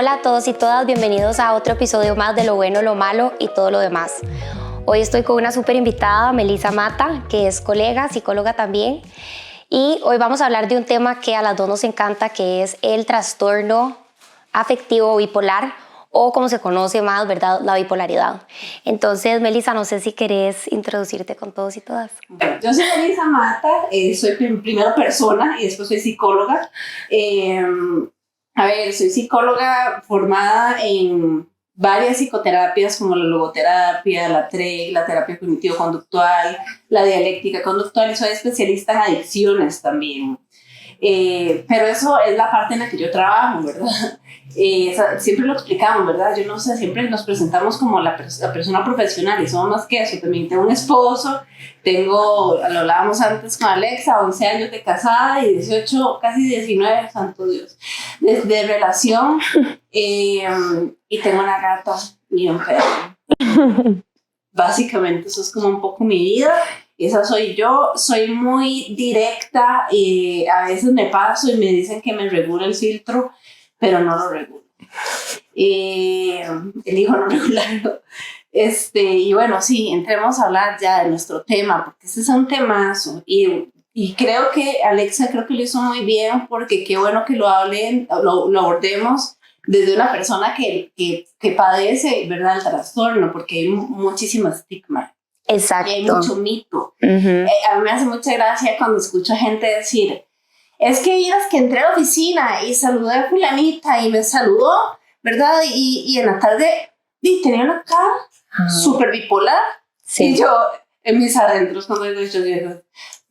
Hola a todos y todas, bienvenidos a otro episodio más de Lo Bueno, Lo Malo y todo lo demás. Hoy estoy con una súper invitada, Melissa Mata, que es colega, psicóloga también. Y hoy vamos a hablar de un tema que a las dos nos encanta, que es el trastorno afectivo bipolar, o como se conoce más, ¿verdad?, la bipolaridad. Entonces, Melissa, no sé si querés introducirte con todos y todas. Bueno, yo soy Melissa Mata, soy primero persona y después soy psicóloga. Soy psicóloga formada en varias psicoterapias como la logoterapia, la TREC, la terapia cognitivo-conductual, la dialéctica conductual, y soy especialista en adicciones también. Pero eso es la parte en la que yo trabajo, ¿verdad? Siempre lo explicamos, ¿verdad? Yo no sé, siempre nos presentamos como la persona profesional y somos más que eso. También tengo un esposo, lo hablábamos antes con Alexa, 11 años de casada y 18, casi 19, santo Dios, de relación, y tengo una gata y un perro. Básicamente eso es como un poco mi vida. Esa soy yo, soy muy directa y a veces me paso y me dicen que me regula el filtro, pero no lo regulo. Elijo no regularlo. Y bueno, sí, entremos a hablar ya de nuestro tema, porque este es un temazo. Y creo que Alexa lo hizo muy bien, porque qué bueno que lo abordemos desde una persona que padece, ¿verdad?, el trastorno, porque hay muchísimo estigma. Exacto. Y hay mucho mito. Uh-huh. A mí me hace mucha gracia cuando escucho gente decir, es que miras que entré a la oficina y saludé a fulanita y me saludó, ¿verdad? Y en la tarde tenía una cara súper bipolar. Sí. Y yo, en mis adentros, cuando digo,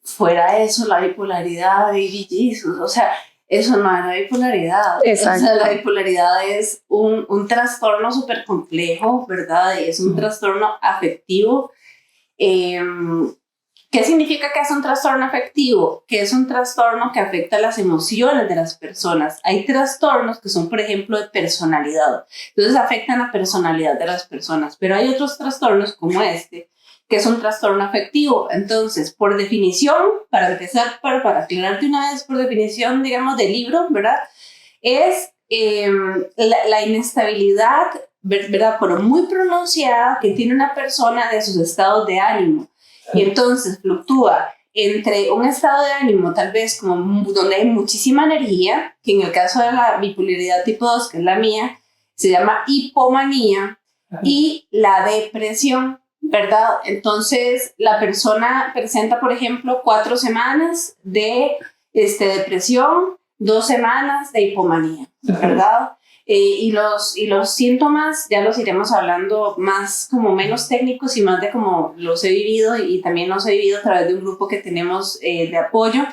fuera eso, la bipolaridad, baby Jesus, o sea, eso no es la bipolaridad. Exacto. O sea, la bipolaridad es un trastorno súper complejo, ¿verdad? Y es un trastorno afectivo. ¿Qué significa que es un trastorno afectivo? Que es un trastorno que afecta las emociones de las personas. Hay trastornos que son, por ejemplo, de personalidad. Entonces afectan la personalidad de las personas. Pero hay otros trastornos como este, que es un trastorno afectivo. Entonces, por definición, para empezar, para aclararte una vez, por definición, digamos, del libro, ¿verdad? Es la inestabilidad, ¿verdad?, pero muy pronunciada, que tiene una persona de sus estados de ánimo. Y entonces fluctúa entre un estado de ánimo tal vez como donde hay muchísima energía, que en el caso de la bipolaridad tipo 2, que es la mía, se llama hipomanía, y la depresión, ¿verdad? Entonces la persona presenta, por ejemplo, 4 semanas de depresión, 2 semanas de hipomanía, ¿verdad? Y los síntomas ya los iremos hablando más como menos técnicos y más de cómo los he vivido, y también los he vivido a través de un grupo que tenemos de apoyo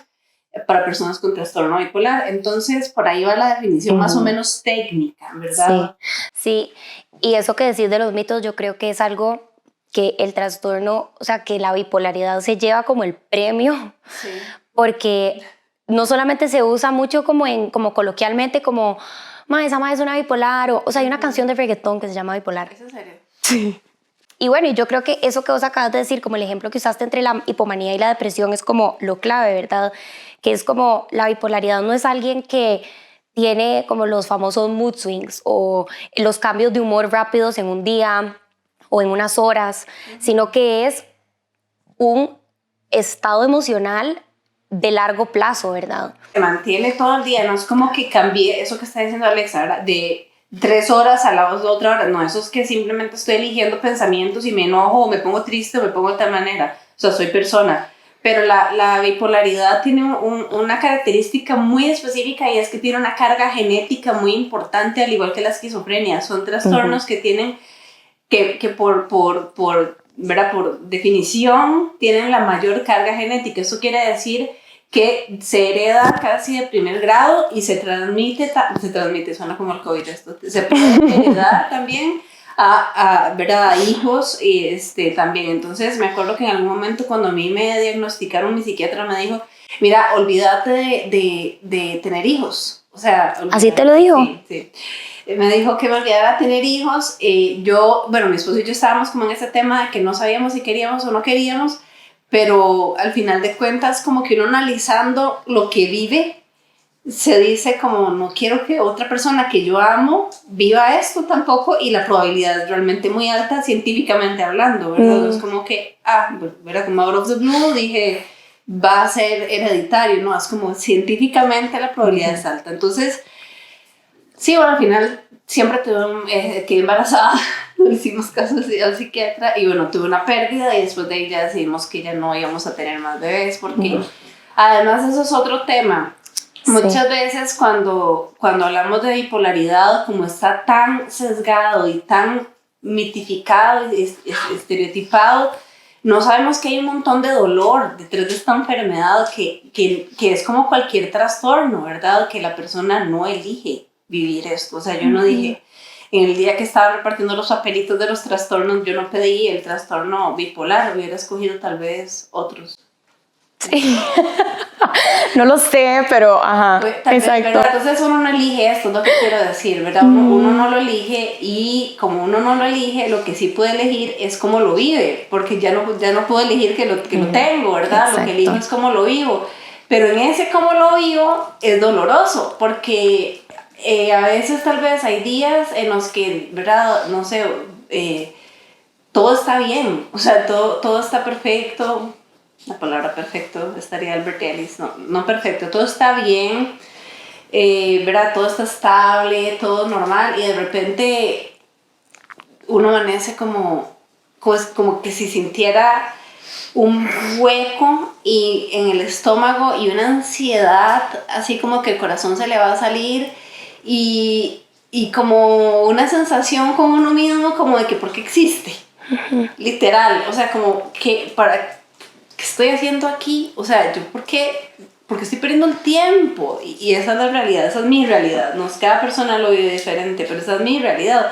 para personas con trastorno bipolar. Entonces, por ahí va la definición más o menos técnica, ¿verdad? Sí, y eso que decís de los mitos, yo creo que es algo que el trastorno, o sea, que la bipolaridad se lleva como el premio, sí, porque no solamente se usa mucho como coloquialmente, como esa madre es una bipolar, o sea, hay una canción de reggaetón que se llama Bipolar. ¿Es en serio? Sí. Y bueno, yo creo que eso que vos acabas de decir, como el ejemplo que usaste entre la hipomanía y la depresión, es como lo clave, ¿verdad? Que es como la bipolaridad no es alguien que tiene como los famosos mood swings o los cambios de humor rápidos en un día o en unas horas, sino que es un estado emocional de largo plazo, ¿verdad? Se mantiene todo el día, no es como que cambie eso que está diciendo Alexa, ¿verdad?, de 3 horas a la otra hora. No, eso es que simplemente estoy eligiendo pensamientos y me enojo o me pongo triste o me pongo de tal manera. O sea, soy persona. Pero la bipolaridad tiene una característica muy específica, y es que tiene una carga genética muy importante, al igual que la esquizofrenia. Son trastornos que tienen que ¿verdad?, por definición tienen la mayor carga genética. Eso quiere decir que se hereda casi de primer grado y se transmite, suena como el COVID esto, se puede heredar también ¿verdad?, a hijos, también. Entonces me acuerdo que en algún momento cuando a mí me diagnosticaron, mi psiquiatra me dijo, mira, olvídate de tener hijos. O sea, ¿así te lo dijo? Sí. Me dijo que me olvidara de tener hijos. Mi esposo y yo estábamos como en ese tema de que no sabíamos si queríamos o no queríamos, pero al final de cuentas como que uno analizando lo que vive, se dice como no quiero que otra persona que yo amo viva esto tampoco, y la probabilidad es realmente muy alta científicamente hablando, ¿verdad? No es como que, ¿verdad? Como out of the blue dije va a ser hereditario, no, es como científicamente la probabilidad es alta. Entonces, sí, bueno, al final siempre quedé embarazada, no le hicimos caso al psiquiatra y bueno, tuve una pérdida y después de ahí ya decidimos que ya no íbamos a tener más bebés porque además eso es otro tema. Sí. Muchas veces cuando hablamos de bipolaridad, como está tan sesgado y tan mitificado y estereotipado, no sabemos que hay un montón de dolor detrás de esta enfermedad que es como cualquier trastorno, ¿verdad? Que la persona no elige vivir esto. O sea, yo no dije, en el día que estaba repartiendo los papelitos de los trastornos, yo no pedí el trastorno bipolar, hubiera escogido tal vez otros. Sí. No lo sé, pero ajá, exacto. ¿Verdad? Entonces uno no elige esto, es lo que quiero decir, ¿verdad? Uno no lo elige, y como uno no lo elige, lo que sí puede elegir es cómo lo vive, porque ya no puedo elegir que lo tengo, ¿verdad? Exacto. Lo que elijo es cómo lo vivo, pero en ese cómo lo vivo es doloroso, porque a veces tal vez hay días en los que, ¿verdad? No sé, todo está bien, o sea, todo está perfecto. La palabra perfecto estaría Albert Ellis, no perfecto, todo está bien, ¿verdad? Todo está estable, todo normal, y de repente uno amanece como que si sintiera un hueco en el estómago y una ansiedad, así como que el corazón se le va a salir, y como una sensación con uno mismo como de que ¿por qué existe? Literal, o sea, como que ¿qué estoy haciendo aquí? O sea, ¿yo por qué estoy perdiendo el tiempo? Y esa es la realidad, esa es mi realidad. No es cada persona lo vive diferente, pero esa es mi realidad.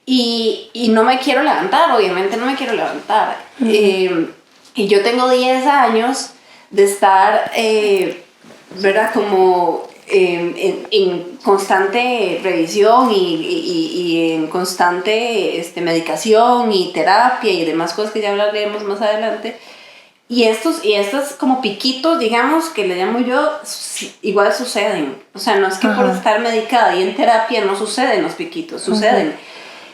Y no me quiero levantar, obviamente no me quiero levantar. Y yo tengo 10 años de estar, ¿verdad? Como en constante revisión y en constante medicación y terapia y demás cosas que ya hablaremos más adelante. Y estos como piquitos, digamos, que le llamo yo, igual suceden. O sea, no es que por estar medicada y en terapia no suceden los piquitos, suceden.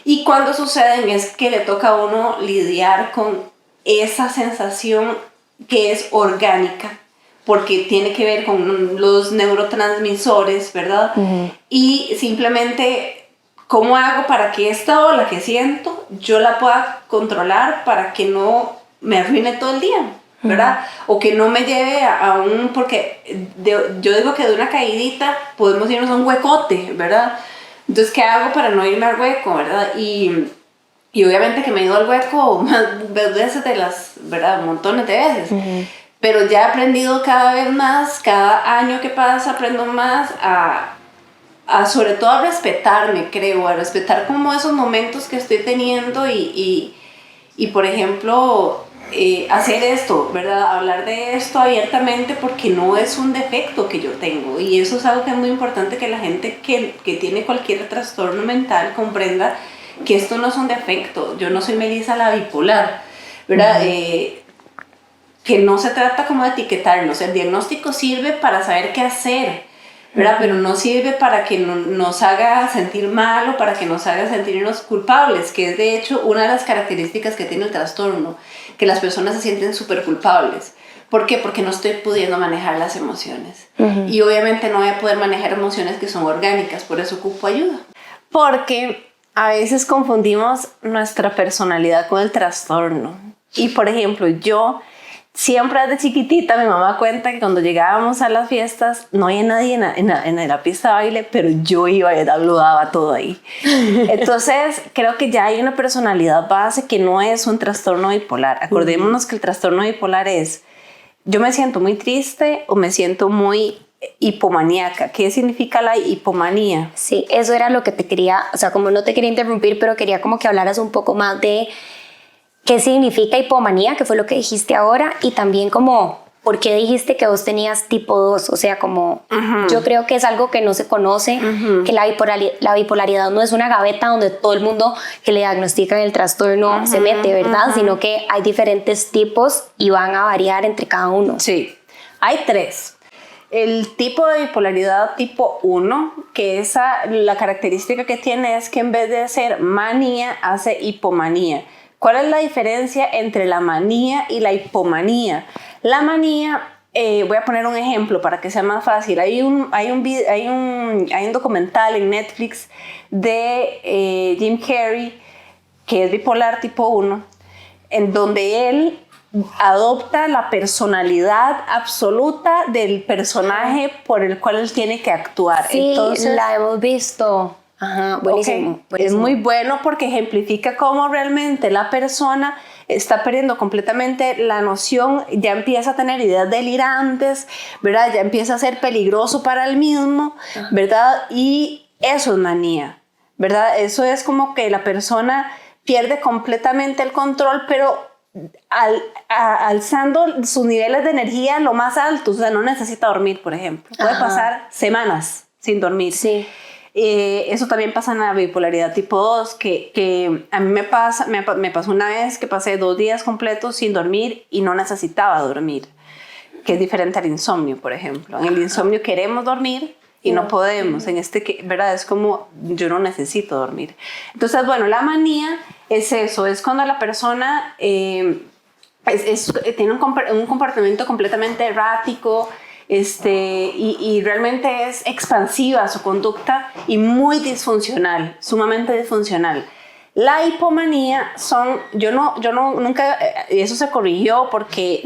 Y cuando suceden es que le toca a uno lidiar con esa sensación que es orgánica, porque tiene que ver con los neurotransmisores, ¿verdad? Y simplemente, ¿cómo hago para que esta ola que siento yo la pueda controlar para que no me arruine todo el día? ¿Verdad? O que no me lleve a porque yo digo que de una caidita podemos irnos a un huecote, ¿verdad? Entonces, ¿qué hago para no irme al hueco, verdad? Y obviamente que me he ido al hueco más veces ¿verdad? Montones de veces. Pero ya he aprendido cada vez más, cada año que pasa aprendo más a sobre todo a respetarme, creo, a respetar como esos momentos que estoy teniendo y por ejemplo, hacer esto, ¿verdad? Hablar de esto abiertamente porque no es un defecto que yo tengo, y eso es algo que es muy importante que la gente que tiene cualquier trastorno mental comprenda que esto no es un defecto. Yo no soy Melissa la bipolar, ¿verdad? Que no se trata como de etiquetarnos. El diagnóstico sirve para saber qué hacer, ¿verdad? Pero no sirve para que nos haga sentir mal o para que nos haga sentirnos culpables, que es de hecho una de las características que tiene el trastorno, que las personas se sienten súper culpables. ¿Por qué? Porque no estoy pudiendo manejar las emociones. Y obviamente no voy a poder manejar emociones que son orgánicas, por eso ocupo ayuda. Porque a veces confundimos nuestra personalidad con el trastorno. Y por ejemplo, yo siempre desde chiquitita mi mamá cuenta que cuando llegábamos a las fiestas no había nadie en la pista de baile, pero yo iba y lo daba todo ahí. Entonces creo que ya hay una personalidad base que no es un trastorno bipolar. Acordémonos que el trastorno bipolar es: yo me siento muy triste o me siento muy hipomaníaca. ¿Qué significa la hipomanía? Sí, eso era lo que te quería, o sea, como no te quería interrumpir, pero quería como que hablaras un poco más de qué significa hipomanía, que fue lo que dijiste ahora, y también como por qué dijiste que vos tenías tipo 2, o sea, como yo creo que es algo que no se conoce, que la bipolaridad no es una gaveta donde todo el mundo que le diagnostican el trastorno se mete, ¿verdad? Sino que hay diferentes tipos y van a variar entre cada uno. Sí, hay 3. el tipo de bipolaridad tipo 1, que la característica que tiene es que en vez de ser manía, hace hipomanía. ¿Cuál es la diferencia entre la manía y la hipomanía? La manía, voy a poner un ejemplo para que sea más fácil. Hay un documental en Netflix de Jim Carrey, que es bipolar tipo 1, en donde él adopta la personalidad absoluta del personaje por el cual él tiene que actuar. Sí, entonces, la hemos visto. Ajá, buenísimo, okay, buenísimo. es muy bueno porque ejemplifica cómo realmente la persona está perdiendo completamente la noción, ya empieza a tener ideas delirantes, ¿verdad? Ya empieza a ser peligroso para él mismo, ¿verdad? Y eso es manía, ¿verdad? Eso es como que la persona pierde completamente el control, pero alzando sus niveles de energía lo más altos, o sea, no necesita dormir, por ejemplo. Puede pasar semanas sin dormir. Sí. Eso también pasa en la bipolaridad tipo 2, que a mí me pasó una vez que pasé 2 días completos sin dormir y no necesitaba dormir, que es diferente al insomnio, por ejemplo. En el insomnio queremos dormir y no podemos. En ¿verdad? Es como yo no necesito dormir. Entonces, bueno, la manía es eso, es cuando la persona tiene un comportamiento completamente errático, y realmente es expansiva su conducta y muy disfuncional, sumamente disfuncional. La hipomanía nunca, eso se corrigió porque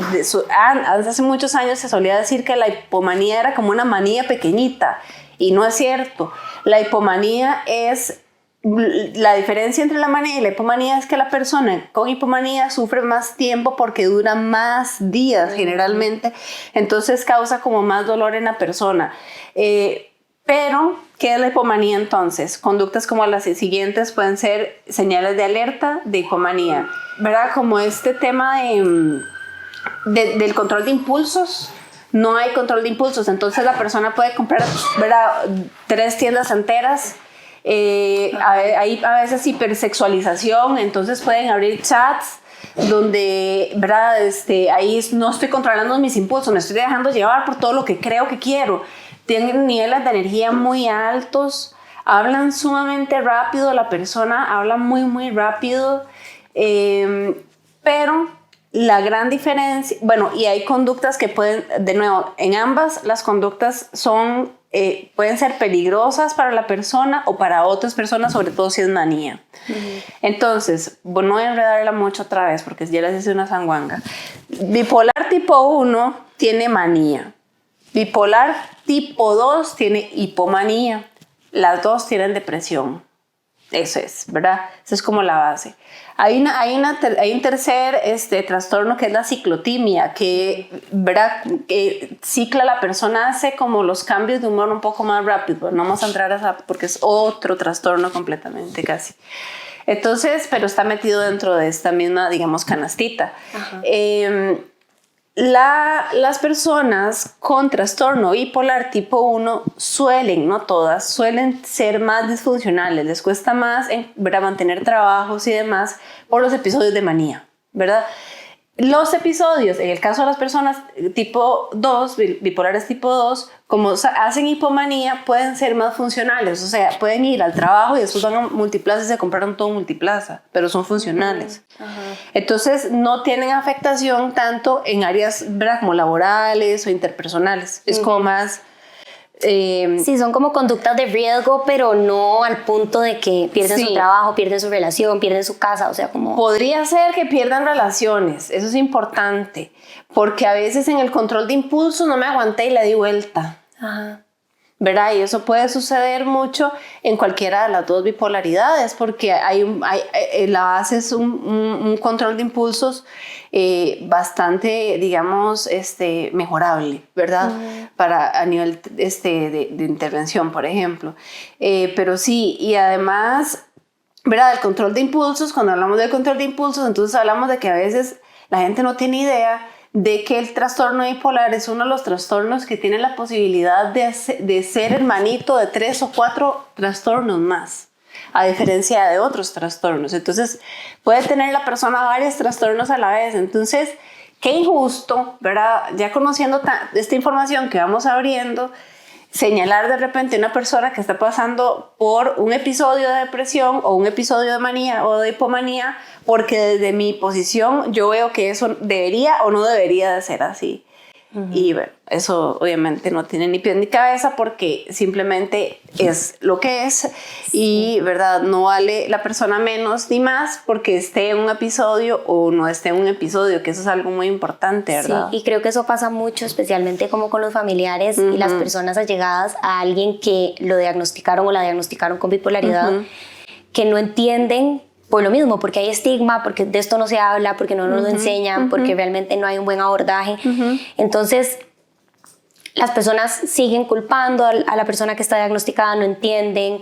hace muchos años se solía decir que la hipomanía era como una manía pequeñita y no es cierto. La hipomanía es, la diferencia entre la manía y la hipomanía es que la persona con hipomanía sufre más tiempo porque dura más días generalmente, entonces causa como más dolor en la persona. Pero, ¿qué es la hipomanía entonces? Conductas como las siguientes pueden ser señales de alerta de hipomanía, ¿verdad? Como este tema del control de impulsos. No hay control de impulsos, entonces la persona puede comprar, ¿verdad?, 3 tiendas enteras. Hay a veces hipersexualización, entonces pueden abrir chats donde, ¿verdad?, ahí no estoy controlando mis impulsos, me estoy dejando llevar por todo lo que creo que quiero. Tienen niveles de energía muy altos, hablan sumamente rápido, la persona habla muy, muy rápido, pero la gran diferencia, bueno, y hay conductas que pueden, de nuevo, en ambas las conductas pueden ser peligrosas para la persona o para otras personas, sobre todo si es manía. Entonces, bueno, no voy a enredarla mucho otra vez porque ya les hice una sanguanga. Bipolar tipo 1 tiene manía. Bipolar tipo 2 tiene hipomanía. Las dos tienen depresión. Eso es, ¿verdad? Eso es como la base. Hay un tercer trastorno que es la ciclotimia, que, ¿verdad?, que cicla la persona, hace como los cambios de humor un poco más rápido. No vamos a entrar a esa porque es otro trastorno completamente casi. Entonces, pero está metido dentro de esta misma, digamos, canastita. Las personas con trastorno bipolar tipo 1 no todas, suelen ser más disfuncionales, les cuesta más, ¿verdad?, mantener trabajos y demás por los episodios de manía, ¿verdad? Los episodios, en el caso de las personas tipo 2, bipolares tipo 2, como hacen hipomanía, pueden ser más funcionales, o sea, pueden ir al trabajo y después van a Multiplaza y se compraron todo Multiplaza, pero son funcionales. Entonces, no tienen afectación tanto en áreas, ¿verdad?, como laborales o interpersonales. Es como más... sí, son como conductas de riesgo, pero no al punto de que pierden su trabajo, pierden su relación, pierden su casa, o sea, como... Podría ser que pierdan relaciones, eso es importante, porque a veces en el control de impulso no me aguanté y le di vuelta. ¿Verdad? Y eso puede suceder mucho en cualquiera de las dos bipolaridades, porque la base es un control de impulsos bastante, digamos, mejorable, ¿verdad? A nivel de intervención, por ejemplo. Pero sí, y además, ¿verdad?, el control de impulsos, cuando hablamos del control de impulsos, entonces hablamos de que a veces la gente no tiene idea de que el trastorno bipolar es uno de los trastornos que tiene la posibilidad de ser hermanito de 3 o 4 trastornos más, a diferencia de otros trastornos. Entonces, puede tener la persona varios trastornos a la vez. Entonces, qué injusto, ¿verdad? Ya conociendo esta información que vamos abriendo, señalar de repente a una persona que está pasando por un episodio de depresión o un episodio de manía o de hipomanía, porque desde mi posición yo veo que eso debería o no debería de ser así. Y bueno, eso obviamente no tiene ni pie ni cabeza porque simplemente es lo que es y, ¿verdad? No vale la persona menos ni más porque esté en un episodio o no esté en un episodio, que eso es algo muy importante, ¿verdad? Sí, y creo que eso pasa mucho, especialmente como con los familiares y las personas allegadas a alguien que lo diagnosticaron o la diagnosticaron con bipolaridad, que no entienden por lo mismo, porque hay estigma, porque de esto no se habla, porque no nos lo enseñan, porque realmente no hay un buen abordaje. Entonces, las personas siguen culpando a la persona que está diagnosticada, no entienden,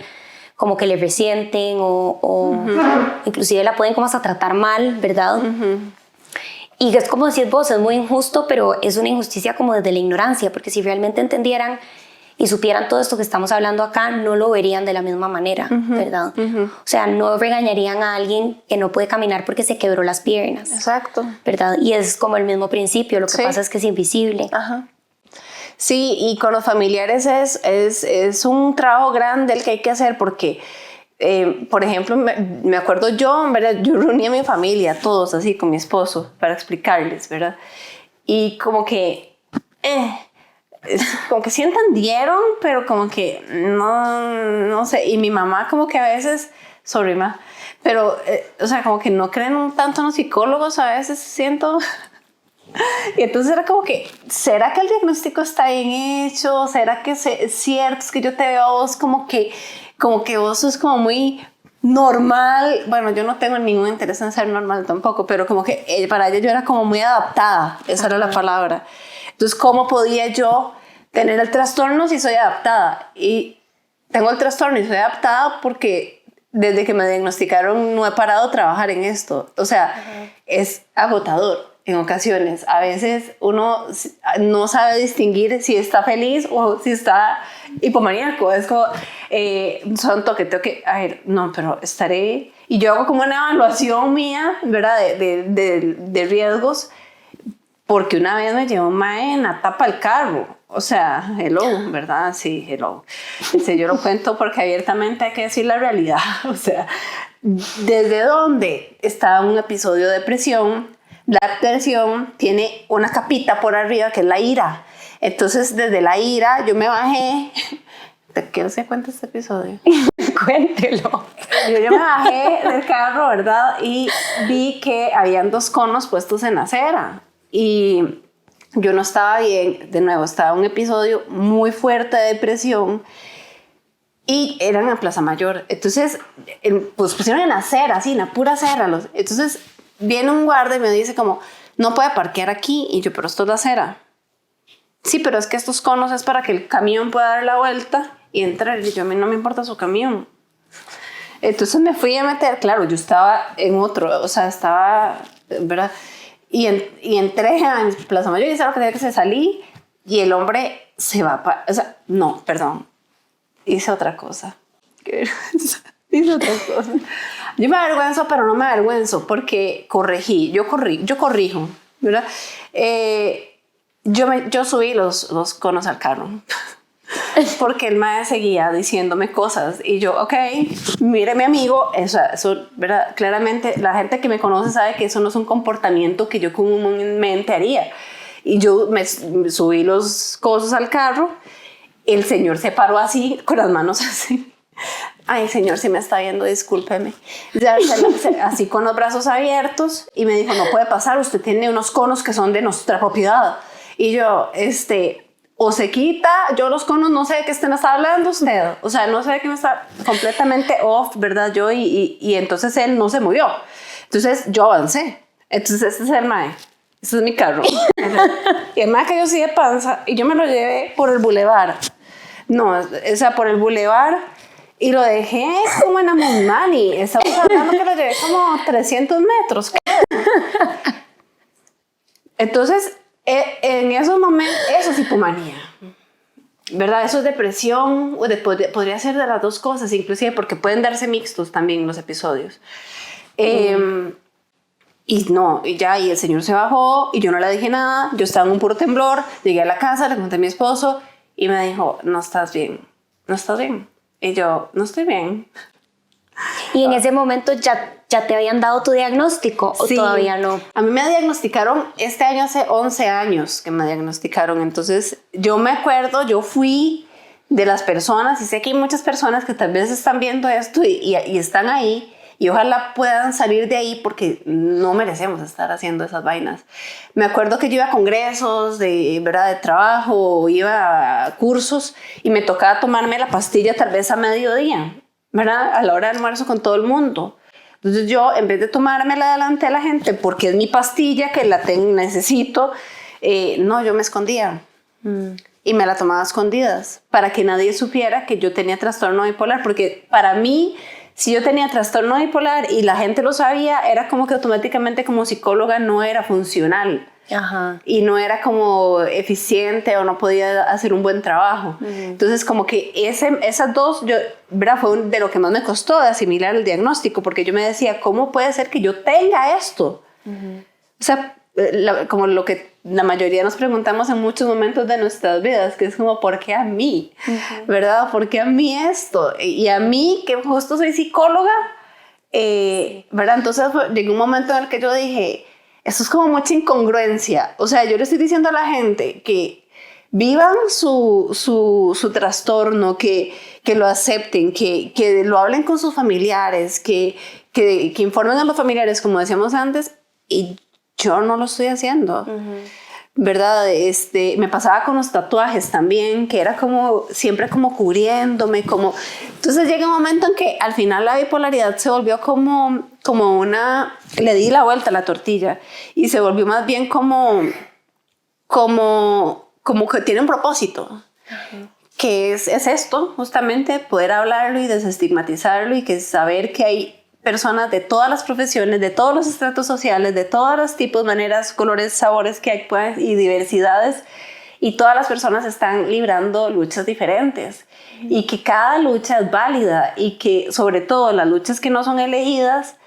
como que le resienten o inclusive la pueden como hasta tratar mal, ¿verdad? Y es como decís vos, es muy injusto, pero es una injusticia como desde la ignorancia, porque si realmente entendieran y supieran todo esto que estamos hablando acá, no lo verían de la misma manera, ¿verdad? O sea, no regañarían a alguien que no puede caminar porque se quebró las piernas. Exacto. ¿Verdad? Y es como el mismo principio, lo que pasa es que es invisible. Ajá. Sí, y con los familiares es un trabajo grande el que hay que hacer porque, por ejemplo, me acuerdo yo, ¿verdad? Yo reuní a mi familia, todos así, con mi esposo, para explicarles, ¿verdad? Y como que sí entendieron, pero como que no sé. Y mi mamá como que a veces, sorry ma, pero o sea, como que no creen tanto en los psicólogos a veces, siento. Y entonces era como que, ¿será que el diagnóstico está bien hecho? ¿Será que es cierto? Es que yo te veo a vos como que vos sos como muy normal. Bueno, yo no tengo ningún interés en ser normal tampoco, pero como que para ella yo era como muy adaptada, esa era la palabra. Entonces, ¿cómo podía yo tener el trastorno si soy adaptada? Y tengo el trastorno y soy adaptada porque desde que me diagnosticaron no he parado de trabajar en esto. O sea, es agotador en ocasiones. A veces uno no sabe distinguir si está feliz o si está hipomaníaco. Es como, son toque, a ver, no, pero estaré... Y yo hago como una evaluación mía, ¿verdad? De riesgos. Porque una vez me llevó un mae en la tapa del carro. O sea, hello, ¿verdad? Sí, hello. Yo lo cuento porque abiertamente hay que decir la realidad. O sea, ¿desde dónde está un episodio de depresión? La depresión tiene una capita por arriba que es la ira. Entonces, desde la ira, yo me bajé. ¿Qué se cuenta este episodio? Cuéntelo. Yo me bajé del carro, ¿verdad? Y vi que habían 2 conos puestos en la acera. Y yo no estaba bien, de nuevo, estaba en un episodio muy fuerte de depresión y eran en Plaza Mayor. Entonces, pues pusieron en la acera, así, en la pura acera. Entonces, viene un guardia y me dice como, no puede parquear aquí. Y yo, pero esto es la acera. Sí, pero es que estos conos es para que el camión pueda dar la vuelta y entrar. Y yo, a mí no me importa su camión. Entonces me fui a meter, claro, yo estaba en otro, o sea, estaba, ¿verdad? Y entré en Plaza Mayor y es algo que tenía que se salí y el hombre se va o sea, no, perdón, hice otra cosa. Hice otra cosa. Yo me avergüenzo, pero no me avergüenzo porque yo corrijo, ¿verdad? Yo subí los conos al carro porque el maestro seguía diciéndome cosas y yo, ok, mire mi amigo, eso, ¿verdad? Claramente la gente que me conoce sabe que eso no es un comportamiento que yo comúnmente haría. Y yo me subí los cosos al carro, el señor se paró así, con las manos así. Ay, señor, si me está viendo, discúlpeme. Así con los brazos abiertos y me dijo, no puede pasar, usted tiene unos conos que son de nuestra propiedad. Y yo, o se quita, yo los conos no sé de qué me está hablando usted, o sea, no sé de qué me está, completamente off, ¿verdad? Yo y entonces él no se movió, entonces yo avancé, entonces este es el mae, este es mi carro, y el mae cayó así de panza y yo me lo llevé por el bulevar, no, o sea, por el bulevar y lo dejé como en Amunmani, estamos hablando que lo llevé como 300 metros, entonces en esos momentos, eso es hipomanía, ¿verdad? Eso es depresión, podría ser de las dos cosas, inclusive porque pueden darse mixtos también los episodios. Y no, y ya, y el señor se bajó y yo no le dije nada, yo estaba en un puro temblor, llegué a la casa, le conté a mi esposo y me dijo, no estás bien, no estás bien. Y yo, no estoy bien. ¿Y en ese momento ya te habían dado tu diagnóstico o Sí, todavía no? A mí me diagnosticaron este año, hace 11 años que me diagnosticaron, entonces yo me acuerdo, yo fui de las personas, y sé que hay muchas personas que tal vez están viendo esto y están ahí, y ojalá puedan salir de ahí porque no merecemos estar haciendo esas vainas. Me acuerdo que yo iba a congresos ¿verdad? De trabajo, iba a cursos y me tocaba tomarme la pastilla tal vez a mediodía, ¿verdad? A la hora de almuerzo con todo el mundo. Entonces yo, en vez de tomármela delante de la gente porque es mi pastilla que necesito, no, yo me escondía. Y me la tomaba a escondidas para que nadie supiera que yo tenía trastorno bipolar, porque para mí, si yo tenía trastorno bipolar y la gente lo sabía, era como que automáticamente como psicóloga no era funcional. Ajá. Y no era como eficiente o no podía hacer un buen trabajo. Entonces como que esas dos, ¿verdad? Fue de lo que más me costó de asimilar el diagnóstico, porque yo me decía, ¿cómo puede ser que yo tenga esto? O sea, como lo que la mayoría nos preguntamos en muchos momentos de nuestras vidas, que es como, ¿por qué a mí? ¿Verdad? ¿Por qué a mí esto? Y a mí, que justo soy psicóloga, ¿verdad? Entonces llegó un momento en el que yo dije, esto es como mucha incongruencia. O sea, yo le estoy diciendo a la gente que vivan su trastorno, que lo acepten, que lo hablen con sus familiares, que informen a los familiares, como decíamos antes, y yo no lo estoy haciendo. ¿Verdad? Me pasaba con los tatuajes también, que era como siempre como cubriéndome, como... Entonces llega un momento en que al final la bipolaridad se volvió como le di la vuelta a la tortilla y se volvió más bien como que tiene un propósito. Que es esto, justamente, poder hablarlo y desestigmatizarlo, y que saber que hay personas de todas las profesiones, de todos los estratos sociales, de todos los tipos, maneras, colores, sabores que hay, pues, y diversidades, y todas las personas están librando luchas diferentes, y que cada lucha es válida, y que sobre todo las luchas que no son elegidas,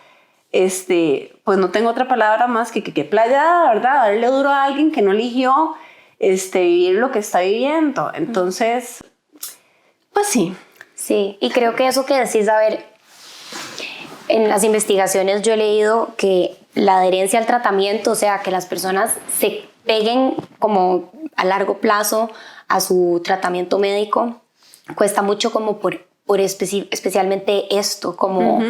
pues no tengo otra palabra más que playada, ¿verdad? Darle duro a alguien que no eligió vivir lo que está viviendo. Entonces, pues sí. Sí, y creo que eso que decís, a ver, en las investigaciones yo he leído que la adherencia al tratamiento, o sea, que las personas se peguen como a largo plazo a su tratamiento médico, cuesta mucho como por especialmente esto, como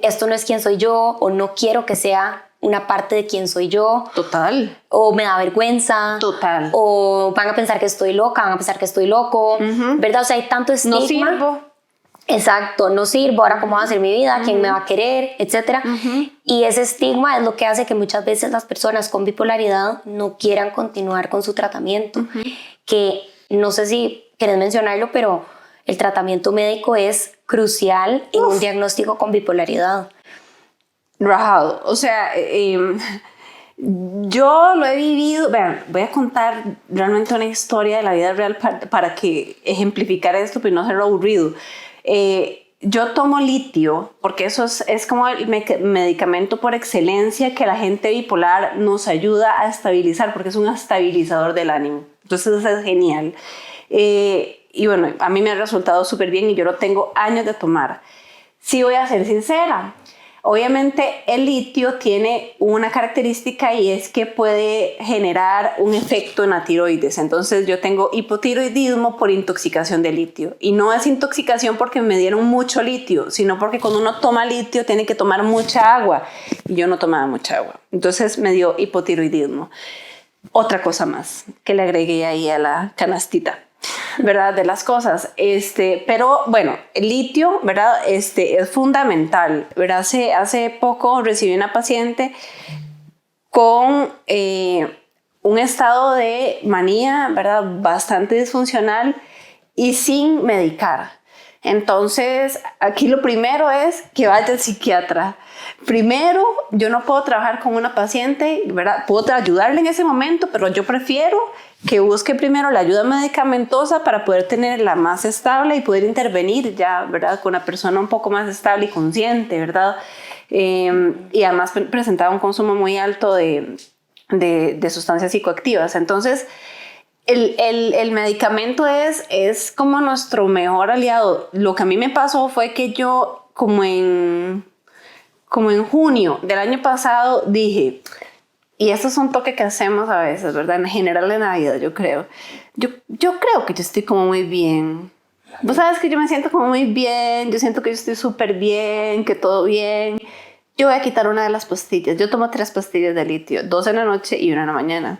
esto no es quién soy yo, o no quiero que sea una parte de quién soy yo. Total. O me da vergüenza. Total. O van a pensar que estoy loca, van a pensar que estoy loco. ¿Verdad? O sea, hay tanto estigma. No sirvo. Exacto, no sirvo, ahora cómo va a ser mi vida, quién me va a querer, etcétera. Y ese estigma es lo que hace que muchas veces las personas con bipolaridad no quieran continuar con su tratamiento. Que no sé si querés mencionarlo, pero el tratamiento médico es crucial en un diagnóstico con bipolaridad. Rajado. O sea, yo lo he vivido. Vean, voy a contar realmente una historia de la vida real para que ejemplificar esto, pero no ser aburrido. Yo tomo litio porque eso es como el medicamento por excelencia que la gente bipolar nos ayuda a estabilizar, porque es un estabilizador del ánimo. Entonces eso es genial. Y bueno, a mí me ha resultado súper bien y yo lo tengo años de tomar. Sí, voy a ser sincera. Obviamente el litio tiene una característica, y es que puede generar un efecto en la tiroides. Entonces yo tengo hipotiroidismo por intoxicación de litio, y no es intoxicación porque me dieron mucho litio, sino porque cuando uno toma litio tiene que tomar mucha agua, y yo no tomaba mucha agua, entonces me dio hipotiroidismo. Otra cosa más que le agregué ahí a la canastita, ¿verdad? De las cosas. Pero bueno, el litio, ¿verdad? Es fundamental, ¿verdad? Hace poco recibí una paciente con un estado de manía, ¿verdad? Bastante disfuncional y sin medicar. Entonces, aquí lo primero es que vaya al psiquiatra. Primero, yo no puedo trabajar con una paciente, ¿verdad? Puedo ayudarle en ese momento, pero yo prefiero que busque primero la ayuda medicamentosa para poder tenerla más estable y poder intervenir ya, ¿verdad? Con una persona un poco más estable y consciente, ¿verdad? y además presentaba un consumo muy alto de sustancias psicoactivas. Entonces, el medicamento es como nuestro mejor aliado. Lo que a mí me pasó fue que yo, como en junio del año pasado, dije, y esto es un toque que hacemos a veces, ¿verdad? En general en la vida, yo creo. Yo creo que yo estoy como muy bien. Vos sabes que yo me siento como muy bien, yo siento que yo estoy súper bien, que todo bien. Yo voy a quitar una de las pastillas. Yo tomo 3 pastillas de litio, 2 en la noche y 1 en la mañana.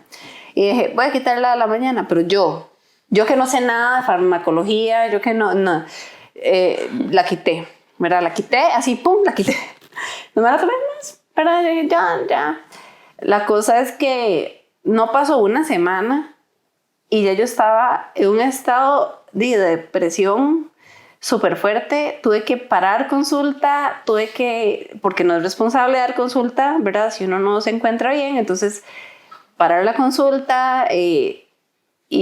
Y dije, voy a quitarla de la mañana, pero yo que no sé nada de farmacología, yo que no, la quité, ¿verdad? La quité, así, pum, la quité. No me la tomé más, pero ya. La cosa es que no pasó una semana y ya yo estaba en un estado de depresión súper fuerte. Tuve que parar consulta, porque no es responsable dar consulta, ¿verdad? Si uno no se encuentra bien, entonces parar la consulta y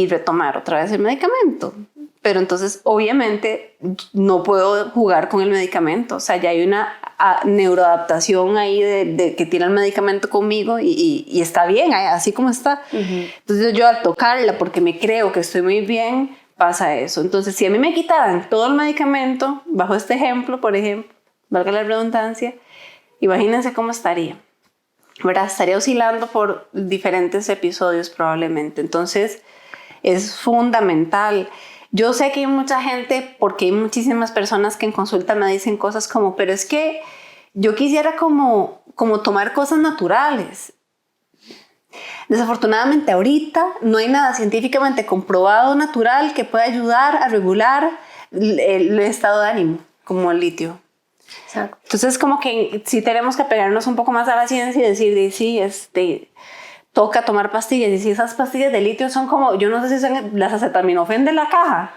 retomar otra vez el medicamento. Pero entonces, obviamente, no puedo jugar con el medicamento. O sea, ya hay una neuroadaptación ahí de que tiene el medicamento conmigo y está bien, así como está. Entonces, yo al tocarla, porque me creo que estoy muy bien, pasa eso. Entonces, si a mí me quitaran todo el medicamento, bajo este ejemplo, por ejemplo, valga la redundancia, imagínense cómo estaría. ¿Verdad? Estaría oscilando por diferentes episodios probablemente. Entonces, es fundamental. Yo sé que hay mucha gente, porque hay muchísimas personas que en consulta me dicen cosas como, pero es que yo quisiera como tomar cosas naturales. Desafortunadamente ahorita no hay nada científicamente comprobado natural que pueda ayudar a regular el estado de ánimo, como el litio. Exacto. Entonces como que sí tenemos que pegarnos un poco más a la ciencia y decir, sí, toca tomar pastillas. Y si esas pastillas de litio son como, yo no sé si son las acetaminofén de la caja.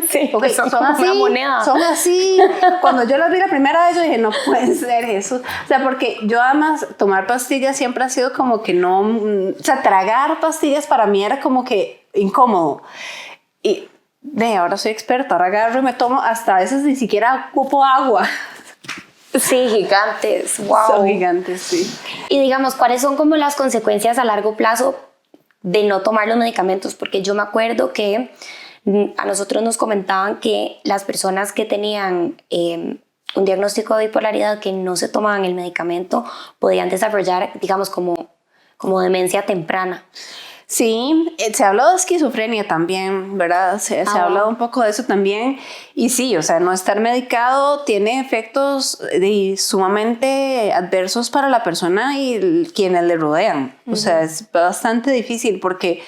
Sí, okay, son así, una moneda. son así. Cuando yo las vi la primera vez, yo dije, no puede ser eso. O sea, porque yo además, tomar pastillas siempre ha sido como que no, o sea, tragar pastillas para mí era como que incómodo. Y ahora soy experta, ahora agarro y me tomo, hasta a veces ni siquiera ocupo agua. Sí, gigantes, wow. Son gigantes, sí. Y digamos, ¿cuáles son como las consecuencias a largo plazo de no tomar los medicamentos? Porque yo me acuerdo que a nosotros nos comentaban que las personas que tenían un diagnóstico de bipolaridad, que no se tomaban el medicamento, podían desarrollar, digamos, como demencia temprana. Sí, se ha hablado de esquizofrenia también, ¿verdad? Se ha hablado un poco de eso también. Y sí, o sea, no estar medicado tiene efectos sumamente adversos para la persona y quienes le rodean. O sea, es bastante difícil porque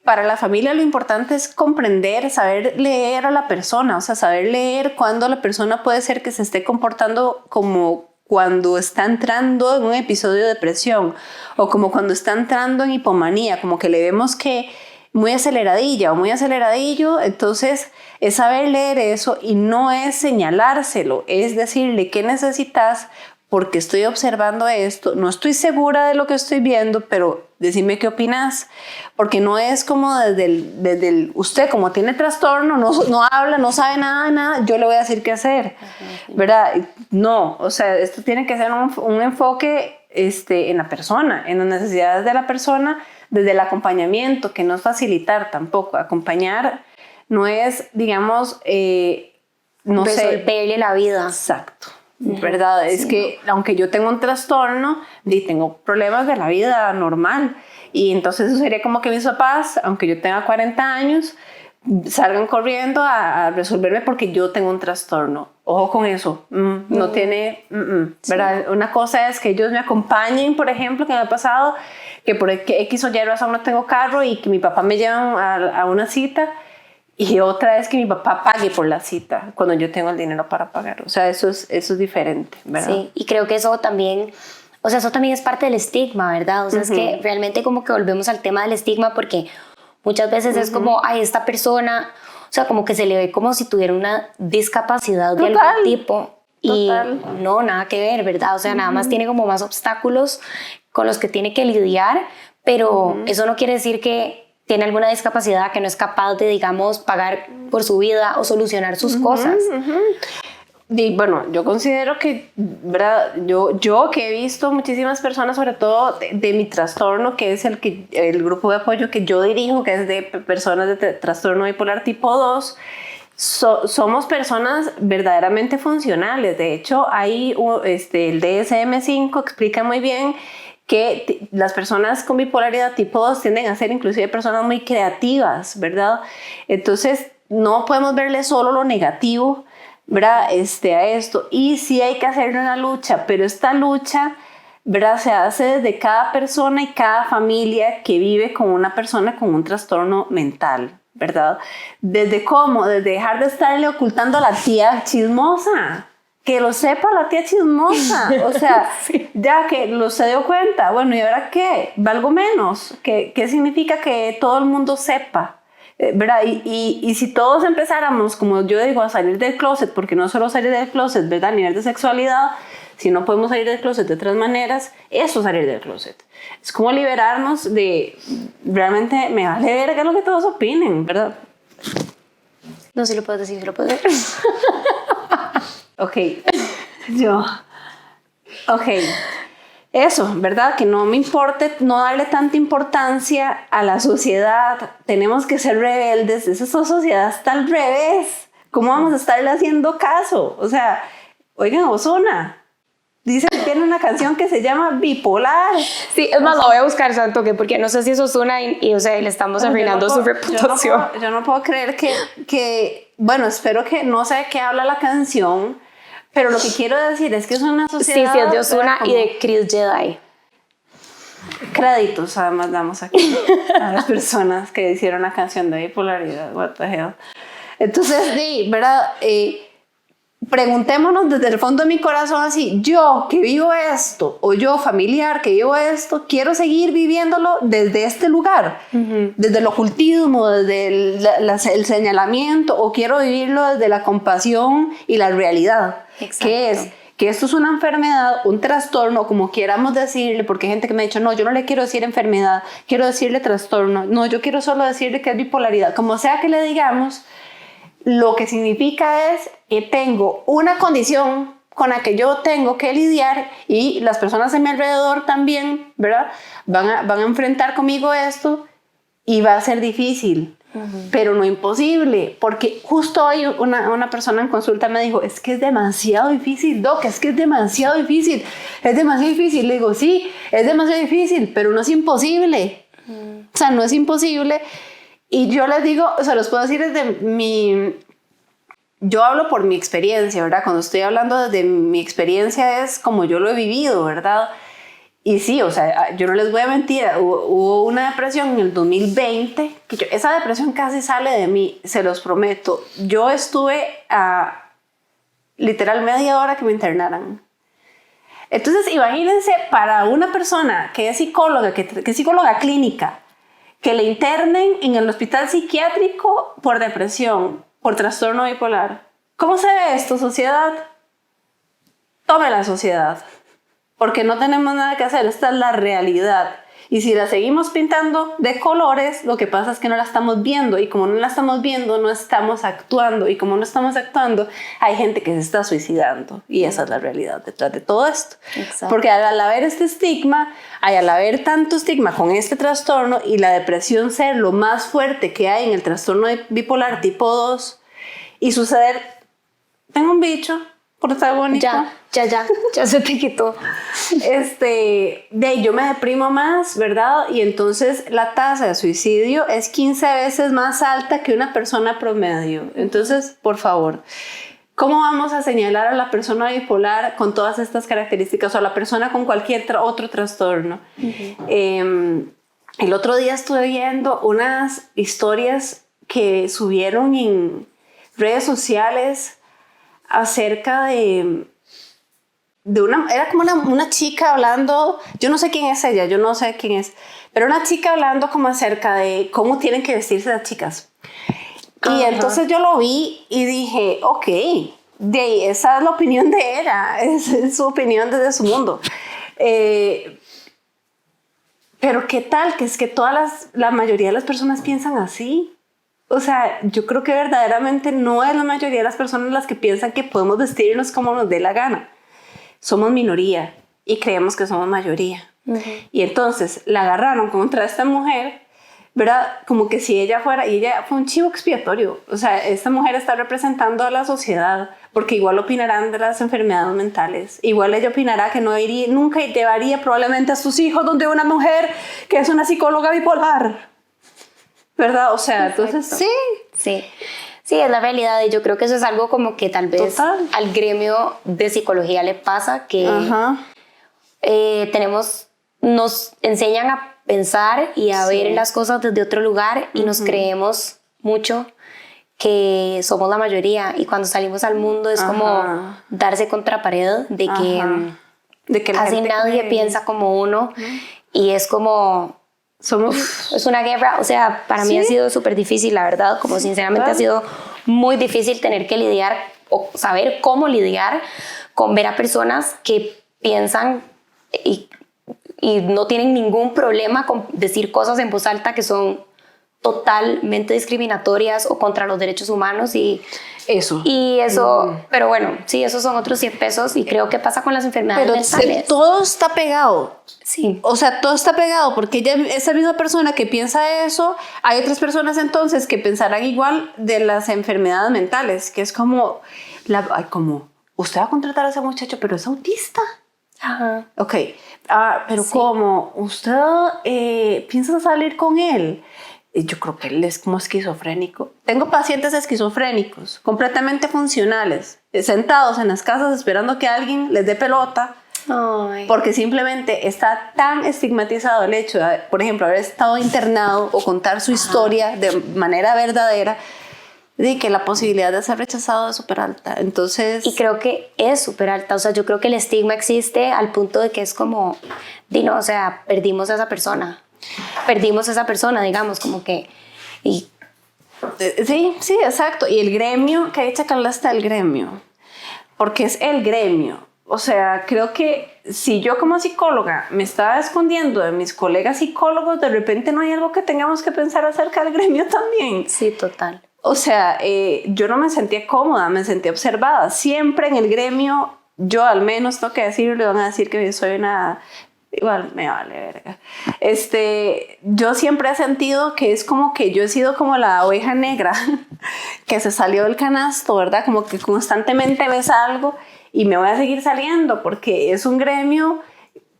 para la familia lo importante es comprender, saber leer a la persona, o sea, saber leer cuándo la persona puede ser que se esté comportando como cuando está entrando en un episodio de depresión o como cuando está entrando en hipomanía, como que le vemos que muy aceleradilla o muy aceleradillo, entonces es saber leer eso y no es señalárselo, es decirle qué necesitas porque estoy observando esto, no estoy segura de lo que estoy viendo, pero decime qué opinas, porque no es como desde el usted como tiene trastorno, no habla, no sabe nada, yo le voy a decir qué hacer, ¿verdad? No, o sea, esto tiene que ser un enfoque en la persona, en las necesidades de la persona, desde el acompañamiento, que no es facilitar tampoco, acompañar no es, digamos, no sé. Resolverle la vida. Exacto. ¿Verdad? Es que aunque yo tengo un trastorno, tengo problemas de la vida normal y entonces eso sería como que mis papás, aunque yo tenga 40 años, salgan corriendo a resolverme porque yo tengo un trastorno. Ojo con eso, no tiene, ¿verdad? Sí. Una cosa es que ellos me acompañen, por ejemplo, que me ha pasado que por X o Y razón no tengo carro y que mi papá me lleva a una cita. Y otra es que mi papá pague por la cita cuando yo tengo el dinero para pagar. O sea, eso es diferente, ¿verdad? Sí, y creo que eso también, o sea, eso también es parte del estigma, ¿verdad? O sea, es que realmente como que volvemos al tema del estigma porque muchas veces es como, ay, esta persona, o sea, como que se le ve como si tuviera una discapacidad de algún tipo. Y no, nada que ver, ¿verdad? O sea, nada más tiene como más obstáculos con los que tiene que lidiar, pero eso no quiere decir que tiene alguna discapacidad, que no es capaz de, digamos, pagar por su vida o solucionar sus cosas. Y bueno, yo considero que, ¿verdad? Yo que he visto muchísimas personas, sobre todo de mi trastorno, que es el grupo de apoyo que yo dirijo, que es de personas de trastorno bipolar tipo 2, somos personas verdaderamente funcionales. De hecho, hay el DSM-5 explica muy bien que las personas con bipolaridad tipo 2 tienden a ser inclusive personas muy creativas, ¿verdad? Entonces, no podemos verle solo lo negativo, ¿verdad? A esto. Y sí hay que hacer una lucha, pero esta lucha, ¿verdad? Se hace desde cada persona y cada familia que vive con una persona con un trastorno mental, ¿verdad? Desde cómo, desde dejar de estarle ocultando a la tía chismosa. Que lo sepa la tía chismosa, o sea, sí. Ya que se dio cuenta, bueno, ¿y ahora qué? ¿Valgo menos? ¿Qué significa que todo el mundo sepa? ¿Verdad? Y si todos empezáramos, como yo digo, a salir del closet, porque no solo salir del closet, ¿verdad? A nivel de sexualidad, si no podemos salir del closet de otras maneras, eso es salir del closet. Es como liberarnos de, realmente me vale verga lo que todos opinen, ¿verdad? No, si lo puedes decir, si lo puedes ver. Ok, eso, ¿verdad? Que no me importe, no darle tanta importancia a la sociedad. Tenemos que ser rebeldes. Esa sociedad está al revés. ¿Cómo vamos a estarle haciendo caso? O sea, oigan, Ozuna dice que tiene una canción que se llama Bipolar. Sí, es más, la voy a buscar, Santo, porque no sé si eso es una y o sea, le estamos arruinando su reputación. Yo no puedo creer que, bueno, espero que no sé de qué habla la canción, pero lo que quiero decir es que es una sociedad... Sí, es de Ozuna y de Chris Jedi. Créditos, además, damos aquí a las personas que hicieron la canción de bipolaridad. What the hell. Entonces, sí, ¿verdad? Preguntémonos desde el fondo de mi corazón así, yo que vivo esto, o yo familiar que vivo esto, quiero seguir viviéndolo desde este lugar, desde el ocultismo, desde el señalamiento, o quiero vivirlo desde la compasión y la realidad. Exacto. Que es que esto es una enfermedad, un trastorno, como queramos decirle, porque hay gente que me ha dicho, no, yo no le quiero decir enfermedad, quiero decirle trastorno, no, yo quiero solo decirle que es bipolaridad, como sea que le digamos. Lo que significa es que tengo una condición con la que yo tengo que lidiar y las personas a mi alrededor también, ¿verdad? Van a enfrentar conmigo esto y va a ser difícil, pero no imposible, porque justo hoy una persona en consulta me dijo, es que es demasiado difícil, Doc, es que es demasiado difícil. Le digo, sí, es demasiado difícil, pero no es imposible. O sea, no es imposible. Y yo les digo, o sea, los puedo decir desde yo hablo por mi experiencia, ¿verdad? Cuando estoy hablando desde mi experiencia es como yo lo he vivido, ¿verdad? Y sí, o sea, yo no les voy a mentir, hubo una depresión en el 2020, que esa depresión casi sale de mí, se los prometo. Yo estuve a literal media hora que me internaran. Entonces, imagínense para una persona que es psicóloga, que es psicóloga clínica, que le internen en el hospital psiquiátrico por depresión, por trastorno bipolar. ¿Cómo se ve esto, sociedad? Tome la sociedad, porque no tenemos nada que hacer, esta es la realidad. Y si la seguimos pintando de colores, lo que pasa es que no la estamos viendo, y como no la estamos viendo, no estamos actuando, y como no estamos actuando, hay gente que se está suicidando, y esa es la realidad detrás de todo esto. Exacto. Porque al haber este estigma, al haber tanto estigma con este trastorno, y la depresión ser lo más fuerte que hay en el trastorno bipolar tipo 2, y suceder, tengo un bicho protagónico. Ya se te quitó. Yo me deprimo más, ¿verdad? Y entonces la tasa de suicidio es 15 veces más alta que una persona promedio. Entonces, por favor, ¿cómo vamos a señalar a la persona bipolar con todas estas características o a la persona con cualquier otro trastorno? El otro día estuve viendo unas historias que subieron en redes sociales acerca de era como una chica hablando, yo no sé quién es ella, yo no sé quién es, pero una chica hablando como acerca de cómo tienen que vestirse las chicas. Y entonces yo lo vi y dije, ok, esa es la opinión de ella, es su opinión desde su mundo. Pero ¿qué tal? Que es que la mayoría de las personas piensan así. O sea, yo creo que verdaderamente no es la mayoría de las personas las que piensan que podemos vestirnos como nos dé la gana. Somos minoría y creemos que somos mayoría. Y entonces la agarraron contra esta mujer, ¿verdad? Como que si ella fuera, y ella fue un chivo expiatorio. O sea, esta mujer está representando a la sociedad, porque igual opinarán de las enfermedades mentales. Igual ella opinará que no iría, nunca llevaría probablemente a sus hijos donde una mujer que es una psicóloga bipolar, ¿verdad? O sea, entonces Sí, es la realidad, y yo creo que eso es algo como que tal vez al gremio de psicología le pasa, que nos enseñan a pensar y a ver las cosas desde otro lugar, y nos creemos mucho que somos la mayoría, y cuando salimos al mundo es como darse contra pared de que casi nadie piensa como uno, y es como... es una guerra, o sea, para mí ha sido súper difícil, la verdad, como sinceramente ha sido muy difícil tener que lidiar o saber cómo lidiar con ver a personas que piensan y no tienen ningún problema con decir cosas en voz alta que son totalmente discriminatorias o contra los derechos humanos y eso, pero bueno, sí, esos son otros 100 pesos, y creo que pasa con las enfermedades mentales. Todo está pegado. Sí. O sea, todo está pegado, porque esa misma persona que piensa eso, hay otras personas entonces que pensarán igual de las enfermedades mentales, que es como, usted va a contratar a ese muchacho, pero es autista. Ajá. Ok, pero ¿cómo? ¿Usted piensa salir con él? Yo creo que él es como esquizofrénico. Tengo pacientes esquizofrénicos, completamente funcionales, sentados en las casas esperando que alguien les dé pelota. Ay. Porque simplemente está tan estigmatizado el hecho de, por ejemplo, haber estado internado o contar su historia de manera verdadera, de que la posibilidad de ser rechazado es súper alta. Entonces... Y creo que es súper alta. O sea, yo creo que el estigma existe al punto de que es como, o sea, perdimos a esa persona, digamos, como que... Sí, exacto. Y el gremio, que hecha Carla está el gremio, porque es el gremio. O sea, creo que si yo como psicóloga me estaba escondiendo de mis colegas psicólogos, de repente no hay algo que tengamos que pensar acerca del gremio también. Sí, total. O sea, yo no me sentía cómoda, me sentía observada. Siempre en el gremio, yo al menos tengo que decirlo, le van a decir que yo soy una... Igual me vale verga. Yo siempre he sentido que es como que yo he sido como la oveja negra que se salió del canasto, ¿verdad? Como que constantemente ves algo y me voy a seguir saliendo, porque es un gremio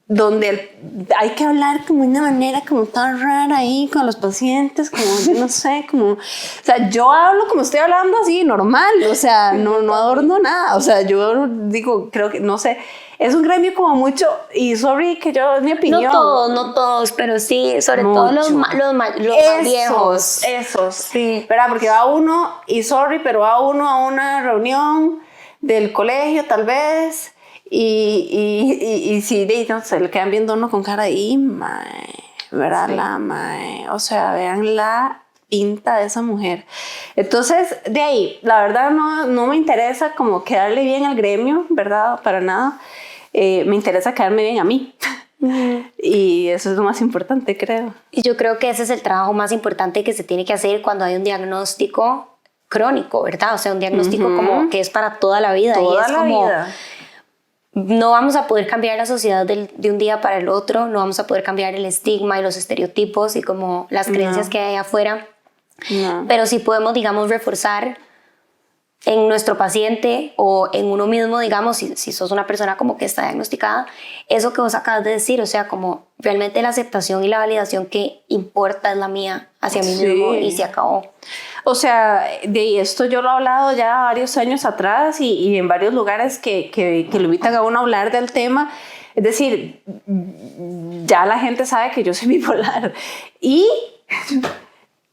donde hay que hablar como de una manera como tan rara ahí con los pacientes, como yo no sé, como, o sea, yo hablo como estoy hablando así, normal, o sea, no adorno nada, o sea, yo digo, creo que, no sé, es un gremio como mucho, y sorry que yo, es mi opinión. No todos, pero sí, sobre todo los más viejos. Esos, sí. ¿Verdad? Porque va uno, y sorry, pero va uno a una reunión del colegio tal vez, y si no, se le quedan viendo uno con cara de mae, ¿verdad? Sí. La mae, o sea, vean la pinta de esa mujer. Entonces, de ahí, la verdad no me interesa como quedarle bien al gremio, ¿verdad? Para nada. Me interesa quedarme bien a mí. Y eso es lo más importante, creo. Y yo creo que ese es el trabajo más importante que se tiene que hacer cuando hay un diagnóstico crónico, ¿verdad? O sea, un diagnóstico como que es para toda la vida. Toda y es la como, vida. No vamos a poder cambiar la sociedad de un día para el otro, no vamos a poder cambiar el estigma y los estereotipos y como las creencias que hay afuera. Pero sí podemos, digamos, reforzar en nuestro paciente o en uno mismo, digamos, si sos una persona como que está diagnosticada, eso que vos acabas de decir, o sea, como realmente la aceptación y la validación que importa es la mía hacia mí mismo, y se acabó. O sea, de esto yo lo he hablado ya varios años atrás y en varios lugares que lo invitan a uno a hablar del tema. Es decir, ya la gente sabe que yo soy bipolar. ¿Y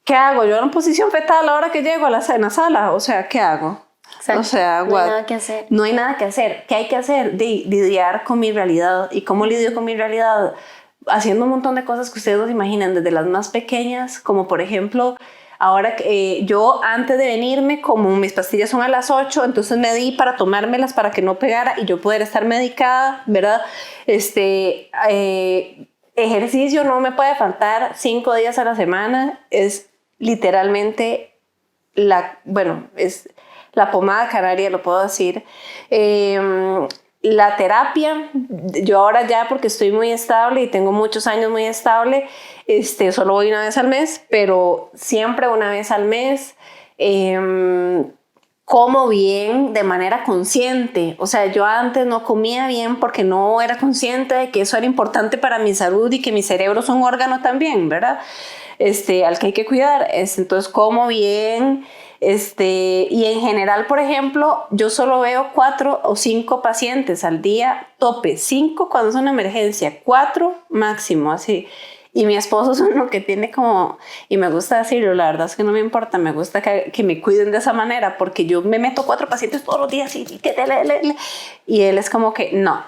qué hago? Yo en posición fetal a la hora que llego a la sala. O sea, ¿qué hago? Exacto. O sea, no hay nada que hacer. No hay nada que hacer. ¿Qué hay que hacer? Lidiar con mi realidad. ¿Y cómo lidio con mi realidad? Haciendo un montón de cosas que ustedes no se imaginan, desde las más pequeñas, como por ejemplo... Ahora, yo antes de venirme, como mis pastillas son a las 8, entonces me di para tomármelas para que no pegara y yo poder estar medicada, ¿verdad? Ejercicio no me puede faltar 5 días a la semana, es literalmente es la pomada canaria, lo puedo decir. La terapia, yo ahora ya porque estoy muy estable y tengo muchos años muy estable, solo voy una vez al mes, pero siempre una vez al mes. Como bien de manera consciente. O sea, yo antes no comía bien porque no era consciente de que eso era importante para mi salud y que mi cerebro es un órgano también, ¿verdad? Al que hay que cuidar. Entonces, como bien. Y en general, por ejemplo, yo solo veo 4 o 5 pacientes al día, tope. 5 cuando es una emergencia, 4 máximo, así. Y mi esposo es uno que tiene como, y me gusta decirlo, la verdad es que no me importa, me gusta que me cuiden de esa manera, porque yo me meto 4 pacientes todos los días y él es como que no,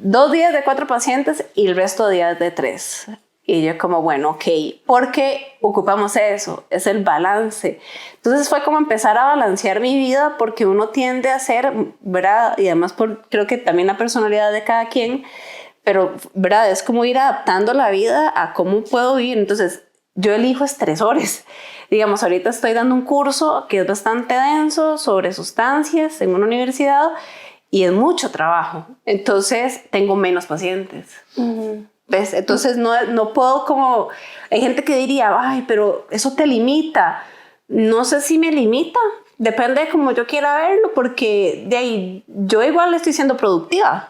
2 días de 4 pacientes y el resto de días de 3. Y yo como, bueno, ok, porque ocupamos eso, es el balance. Entonces fue como empezar a balancear mi vida, porque uno tiende a ser, ¿verdad? Y además creo que también la personalidad de cada quien, pero, ¿verdad? Es como ir adaptando la vida a cómo puedo vivir. Entonces, yo elijo estresores. Digamos, ahorita estoy dando un curso que es bastante denso sobre sustancias en una universidad y es mucho trabajo. Entonces, tengo menos pacientes. ¿Ves? Entonces, no puedo como... Hay gente que diría, ay, pero eso te limita. No sé si me limita. Depende de cómo yo quiera verlo, porque de ahí yo igual estoy siendo productiva.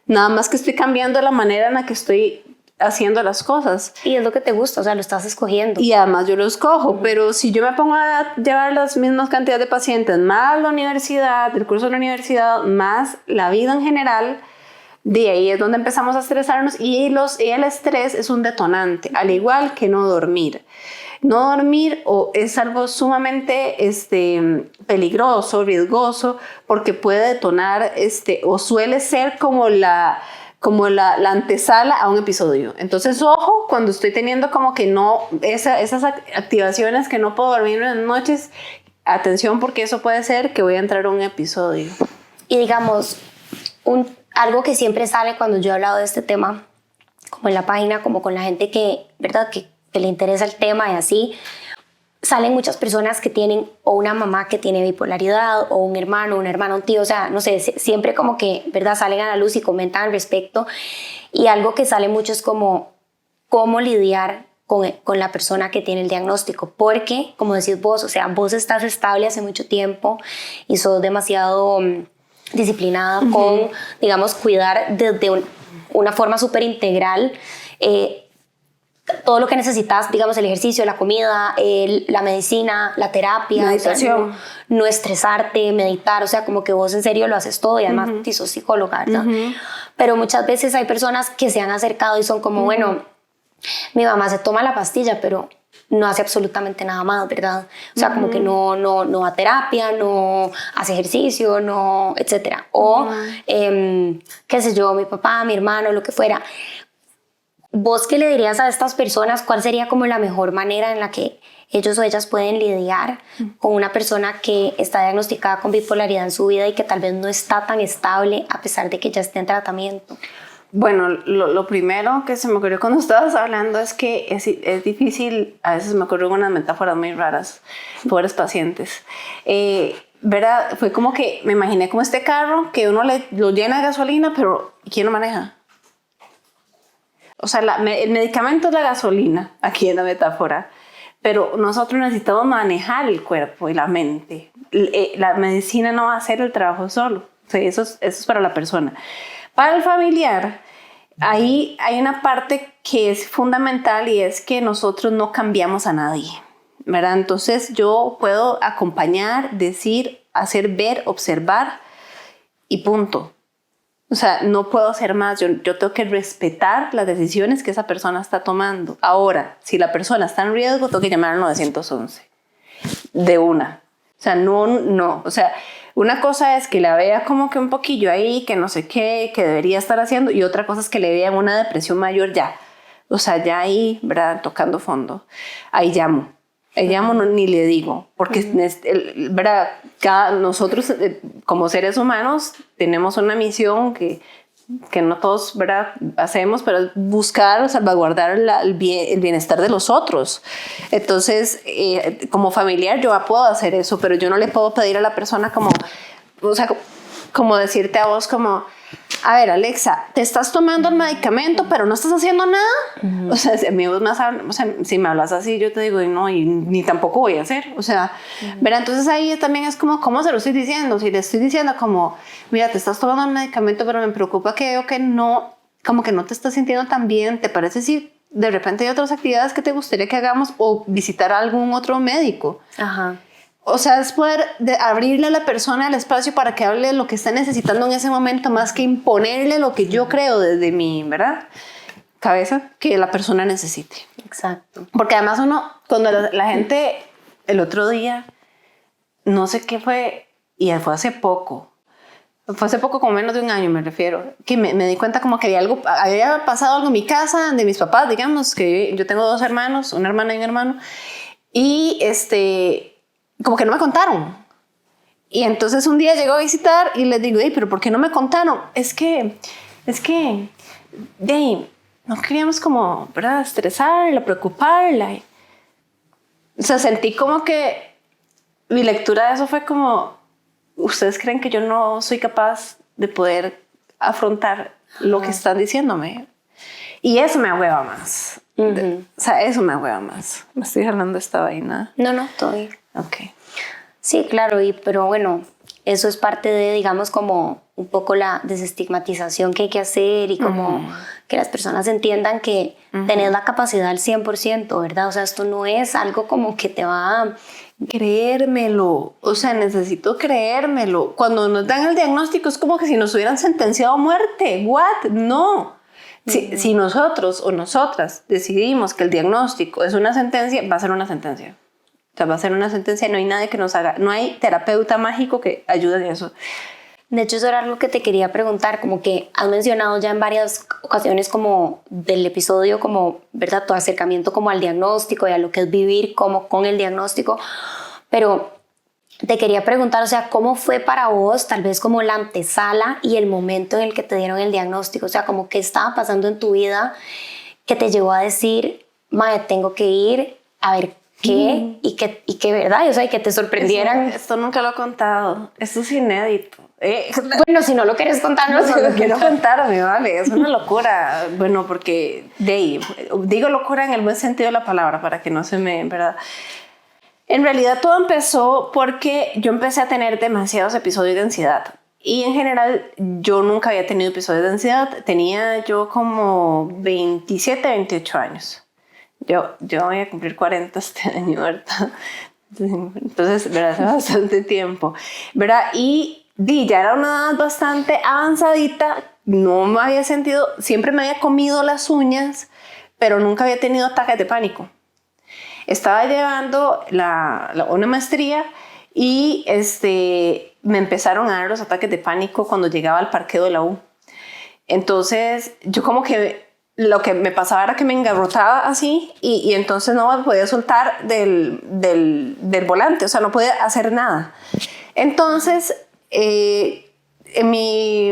Nada más que estoy cambiando la manera en la que estoy haciendo las cosas. Y es lo que te gusta, o sea, lo estás escogiendo. Y además yo lo escojo, pero si yo me pongo a llevar las mismas cantidades de pacientes, más la universidad, el curso de la universidad, más la vida en general, de ahí es donde empezamos a estresarnos y el estrés es un detonante, al igual que no dormir. No dormir es algo sumamente peligroso, riesgoso, porque puede detonar o suele ser como la antesala a un episodio. Entonces, ojo, cuando estoy teniendo como que esas activaciones que no puedo dormir en las noches, atención, porque eso puede ser que voy a entrar a un episodio. Y digamos, algo que siempre sale cuando yo he hablado de este tema, como en la página, como con la gente que, ¿verdad?, que le interesa el tema y así, salen muchas personas que tienen o una mamá que tiene bipolaridad o un hermano, una hermana, un tío, o sea, no sé, siempre como que, ¿verdad?, salen a la luz y comentan al respecto. Y algo que sale mucho es como cómo lidiar con la persona que tiene el diagnóstico, porque, como decís vos, o sea, vos estás estable hace mucho tiempo y sos demasiado disciplinada con, digamos, cuidar desde una forma súper integral todo lo que necesitas, digamos, el ejercicio, la comida, la medicina, la terapia, meditación, o sea, no estresarte, meditar, o sea, como que vos en serio lo haces todo y además sos psicóloga, ¿verdad? Pero muchas veces hay personas que se han acercado y son como, bueno, mi mamá se toma la pastilla, pero no hace absolutamente nada más, ¿verdad? O sea, como que no va a terapia, no hace ejercicio, no, etcétera. O, qué sé yo, mi papá, mi hermano, lo que fuera. ¿Vos qué le dirías a estas personas? ¿Cuál sería como la mejor manera en la que ellos o ellas pueden lidiar con una persona que está diagnosticada con bipolaridad en su vida y que tal vez no está tan estable a pesar de que ya esté en tratamiento? Bueno, lo primero que se me ocurrió cuando estabas hablando es que es difícil, a veces me ocurren unas metáforas muy raras, pobres pacientes. ¿Verdad? Fue como que me imaginé como este carro que uno lo llena de gasolina, pero ¿quién lo maneja? O sea, el medicamento es la gasolina, aquí en la metáfora, pero nosotros necesitamos manejar el cuerpo y la mente. La medicina no va a hacer el trabajo solo, o sea, eso es para la persona. Para el familiar, ahí hay una parte que es fundamental y es que nosotros no cambiamos a nadie, ¿verdad? Entonces yo puedo acompañar, decir, hacer ver, observar y punto. O sea, no puedo hacer más. Yo tengo que respetar las decisiones que esa persona está tomando. Ahora, si la persona está en riesgo, tengo que llamar al 911 de una. O sea, no. O sea, una cosa es que la vea como que un poquillo ahí, que no sé qué, que debería estar haciendo, y otra cosa es que le vea una depresión mayor ya. O sea, ya ahí, ¿verdad?, tocando fondo. Ahí llamo. Ni le digo, porque ¿verdad? Nosotros como seres humanos tenemos una misión que que no todos, ¿verdad?, hacemos, pero es buscar o salvaguardar el bienestar de los otros. Entonces, como familiar yo puedo hacer eso, pero yo no le puedo pedir a la persona como, o sea, como decirte a vos como, a ver, Alexa, te estás tomando el medicamento, pero no estás haciendo nada. O sea, si me hablas así, yo te digo, no, y ni tampoco voy a hacer. O sea, ¿verdad? Entonces ahí también es como, ¿cómo se lo estoy diciendo? Si le estoy diciendo como, mira, te estás tomando el medicamento, pero me preocupa que veo que no, como que no te estás sintiendo tan bien. ¿Te parece si de repente hay otras actividades que te gustaría que hagamos o visitar a algún otro médico? Ajá. O sea, es poder abrirle a la persona el espacio para que hable de lo que está necesitando en ese momento, más que imponerle lo que yo creo desde mi, ¿verdad?, cabeza que la persona necesite. Exacto. Porque además uno, cuando la gente, el otro día, no sé qué fue, y fue hace poco, como menos de un año me refiero, que me di cuenta como que había pasado algo en mi casa, de mis papás, digamos, que yo tengo 2 hermanos, una hermana y un hermano, y como que no me contaron. Y entonces un día llegó a visitar y les digo, pero ¿por qué no me contaron? Es que, no queríamos como, ¿verdad?, estresarla, preocuparla. O sea, sentí como que mi lectura de eso fue como, ¿ustedes creen que yo no soy capaz de poder afrontar lo que están diciéndome? Y eso me ahueva más. O sea, eso me ahueva más. ¿Me estoy hablando de esta vaina? No, todavía. Ok. Sí, claro, pero bueno, eso es parte de, digamos, como un poco la desestigmatización que hay que hacer y como que las personas entiendan que tenés la capacidad al 100%, ¿verdad? O sea, esto no es algo como que te va a... Creérmelo, o sea, necesito creérmelo. Cuando nos dan el diagnóstico es como que si nos hubieran sentenciado a muerte. ¿What? No. Si nosotros o nosotras decidimos que el diagnóstico es una sentencia, va a ser una sentencia. O sea, va a ser una sentencia, no hay nadie que nos haga, no hay terapeuta mágico que ayude en eso. De hecho, eso era algo que te quería preguntar, como que has mencionado ya en varias ocasiones como del episodio, como, ¿verdad?, tu acercamiento como al diagnóstico y a lo que es vivir como con el diagnóstico, pero te quería preguntar, o sea, ¿cómo fue para vos tal vez como la antesala y el momento en el que te dieron el diagnóstico? O sea, como qué estaba pasando en tu vida que te llevó a decir, mae, tengo que ir a ver qué y que verdad, o sea, y que te sorprendieran. Esto nunca lo he contado, esto es inédito. Bueno, si no lo quieres contar, no lo quiero contar, me vale, es una locura. Bueno, porque digo locura en el buen sentido de la palabra para que no se me, ¿verdad? En realidad todo empezó porque yo empecé a tener demasiados episodios de ansiedad. Y en general yo nunca había tenido episodios de ansiedad. Tenía yo como 27, 28 años. Yo voy a cumplir 40 este año, ¿verdad? Entonces, ¿verdad?, hace bastante tiempo, ¿verdad? Y ya era una edad bastante avanzadita. No me había sentido, siempre me había comido las uñas, pero nunca había tenido ataques de pánico. Estaba llevando una maestría y me empezaron a dar los ataques de pánico cuando llegaba al parqueo de la U. Entonces yo como que lo que me pasaba era que me engarrotaba así y entonces no me podía soltar del volante, o sea, no podía hacer nada. Entonces en mi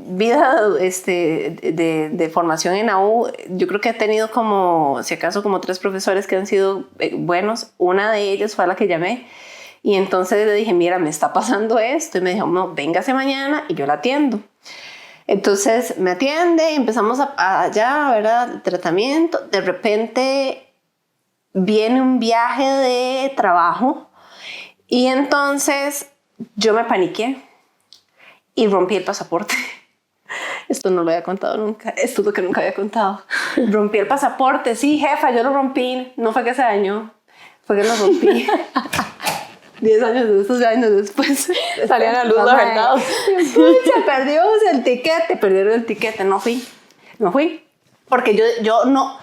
vida de formación en la U, yo creo que he tenido como, si acaso, como 3 profesores que han sido buenos. Una de ellas fue a la que llamé y entonces le dije, mira, me está pasando esto, y me dijo, no, véngase mañana y yo la atiendo. Entonces me atiende y empezamos allá, ¿verdad?, tratamiento. De repente viene un viaje de trabajo y entonces yo me paniqué y rompí el pasaporte. Esto no lo había contado nunca. Esto es lo que nunca había contado. Rompí el pasaporte. Sí, jefa, yo lo rompí. No fue que se dañó, fue que lo rompí. 10 años después salían a luz, ¿verdad? Se perdió el tiquete. Perdieron el tiquete. No fui. Porque yo no...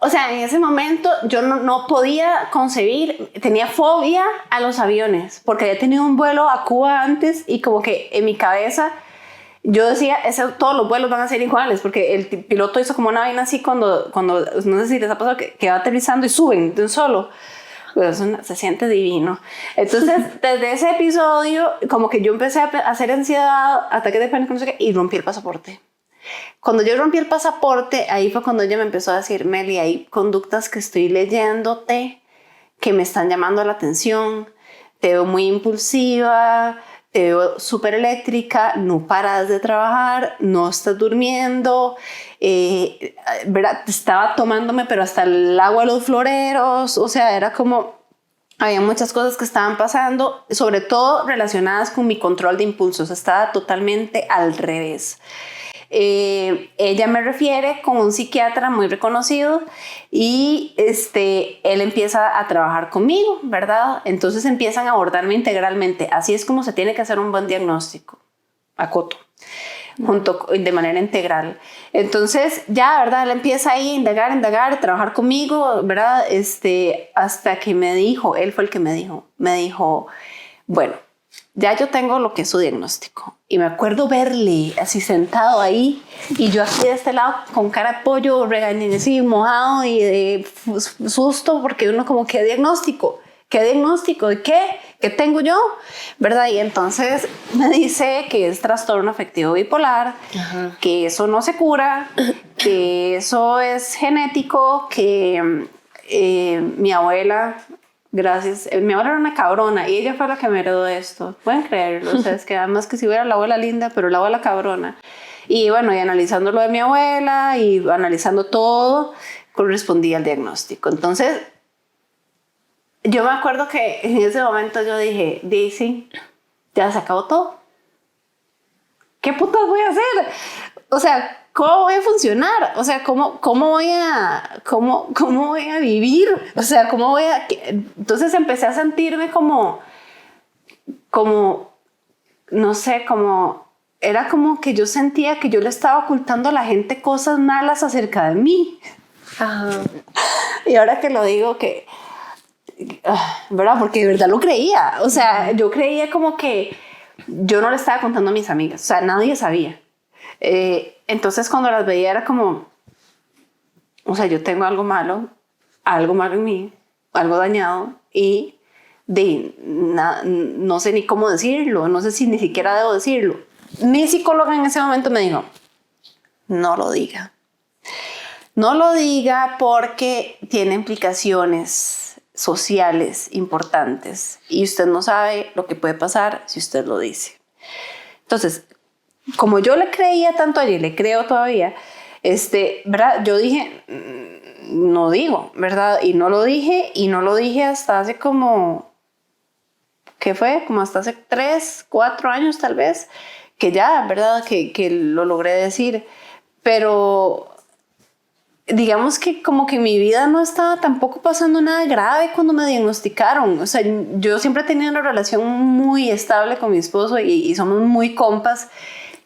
O sea, en ese momento yo no podía concebir, tenía fobia a los aviones, porque había tenido un vuelo a Cuba antes y como que en mi cabeza yo decía, todos los vuelos van a ser iguales, porque el piloto hizo como una vaina así cuando no sé si les ha pasado, que va aterrizando y suben de un solo. Pues se siente divino. Entonces, desde ese episodio, como que yo empecé a hacer ansiedad, ataques de pánico, no sé qué, y rompí el pasaporte. Cuando yo rompí el pasaporte, ahí fue cuando ella me empezó a decir, Meli, hay conductas que estoy leyéndote que me están llamando la atención, te veo muy impulsiva, te veo súper eléctrica, no paras de trabajar, no estás durmiendo, ¿verdad? Estaba tomándome pero hasta el agua de los floreros, o sea, era como, había muchas cosas que estaban pasando, sobre todo relacionadas con mi control de impulsos, estaba totalmente al revés. Ella me refiere con un psiquiatra muy reconocido y él empieza a trabajar conmigo, ¿verdad? Entonces empiezan a abordarme integralmente. Así es como se tiene que hacer un buen diagnóstico, acoto, de manera integral. Entonces ya, ¿verdad? Él empieza ahí a indagar, a trabajar conmigo, ¿verdad? Hasta que me dijo, él fue el que me dijo, bueno, ya yo tengo lo que es su diagnóstico. Y me acuerdo verle así sentado ahí y yo aquí de este lado con cara de pollo, así mojado y de susto porque uno como, ¿qué diagnóstico? ¿Qué diagnóstico? ¿De qué? ¿Qué tengo yo? ¿Verdad? Y entonces me dice que es trastorno afectivo bipolar, que eso no se cura, que eso es genético, que mi abuela... Gracias. Mi abuela era una cabrona y ella fue la que me heredó esto. Pueden creerlo. O sea, es que además que si hubiera la abuela linda, pero la abuela cabrona. Y bueno, y analizando lo de mi abuela y analizando todo, correspondía al diagnóstico. Entonces, yo me acuerdo que en ese momento yo dije, Daisy, ya se acabó todo. ¿Qué putas voy a hacer? O sea, ¿cómo voy a funcionar? O sea, ¿cómo voy a vivir? O sea, ¿cómo voy a...? Entonces empecé a sentirme como, no sé, era como que yo sentía que yo le estaba ocultando a la gente cosas malas acerca de mí. Ajá. Y ahora que lo digo, ¿verdad? Porque de verdad lo creía. O sea, yo creía como que yo no le estaba contando a mis amigas. O sea, nadie sabía. Entonces cuando las veía era como, o sea, yo tengo algo malo en mí, algo dañado y no sé ni cómo decirlo, no sé si ni siquiera debo decirlo. Mi psicóloga en ese momento me dijo, no lo diga porque tiene implicaciones sociales importantes y usted no sabe lo que puede pasar si usted lo dice. Entonces, como yo le creía tanto a ella y le creo todavía, ¿verdad? Yo dije, no digo, ¿verdad? Y no lo dije hasta hace como, ¿qué fue? Como hasta hace 3, 4 años tal vez, que ya, ¿verdad? Que lo logré decir. Pero digamos que como que mi vida no estaba tampoco pasando nada grave cuando me diagnosticaron. O sea, yo siempre he tenido una relación muy estable con mi esposo y somos muy compas.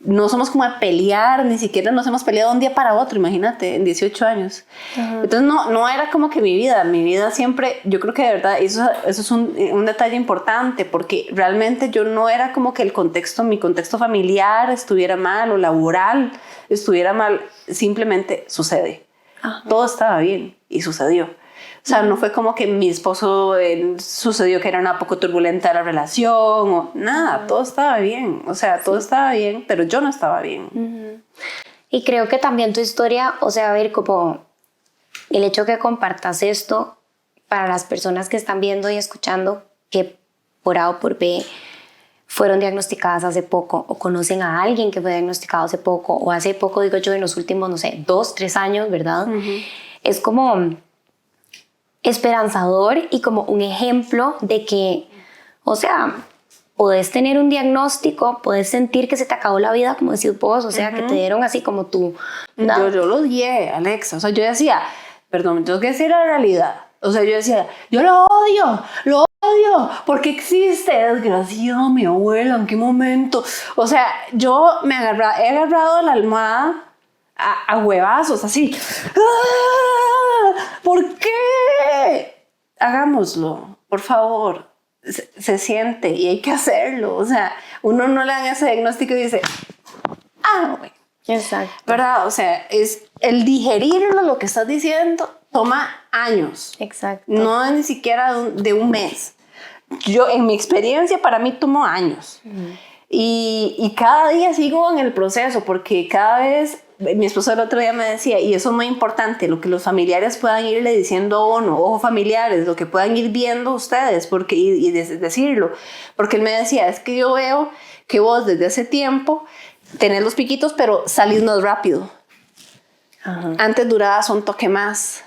No somos como a pelear, ni siquiera nos hemos peleado un día para otro, imagínate, en 18 años. Entonces no era como que mi vida siempre, yo creo que de verdad eso es un detalle importante, porque realmente yo no era como que mi contexto familiar estuviera mal o laboral estuviera mal, simplemente sucede. Todo estaba bien y sucedió. O sea, no fue como que mi esposo sucedió que era una poco turbulenta la relación o nada, todo estaba bien. O sea, todo estaba bien, pero yo no estaba bien. Y creo que también tu historia, o sea, a ver, como el hecho que compartas esto para las personas que están viendo y escuchando, que por A o por B fueron diagnosticadas hace poco o conocen a alguien que fue diagnosticado hace poco o hace poco, digo yo, en los últimos, no sé, 2, 3 años, ¿verdad? Es como esperanzador y como un ejemplo de que, o sea, puedes tener un diagnóstico, puedes sentir que se te acabó la vida, como decís vos, o sea, que te dieron así como tú. Yo lo odié, Alexa. O sea, yo decía, perdón, tengo que decir la realidad. O sea, yo decía, yo lo odio, porque existe, desgraciado, mi abuela, ¿en qué momento? O sea, yo he agarrado la almohada a huevazos, así. ¡Ah! ¿Por qué? Hagámoslo, por favor. Se siente y hay que hacerlo. O sea, uno no le dan ese diagnóstico y dice, güey. Exacto. ¿Verdad? O sea, es el digerirlo, lo que estás diciendo, toma años. Exacto. No es ni siquiera de un mes. Yo, en mi experiencia, para mí tomó años. Y cada día sigo en el proceso porque cada vez mi esposo el otro día me decía, y eso es muy importante, lo que los familiares puedan irle diciendo a uno, ojo familiares, lo que puedan ir viendo ustedes, porque, y decirlo, porque él me decía, es que yo veo que vos desde hace tiempo tenés los piquitos, pero salís más rápido. Ajá. Antes durabas un toque más.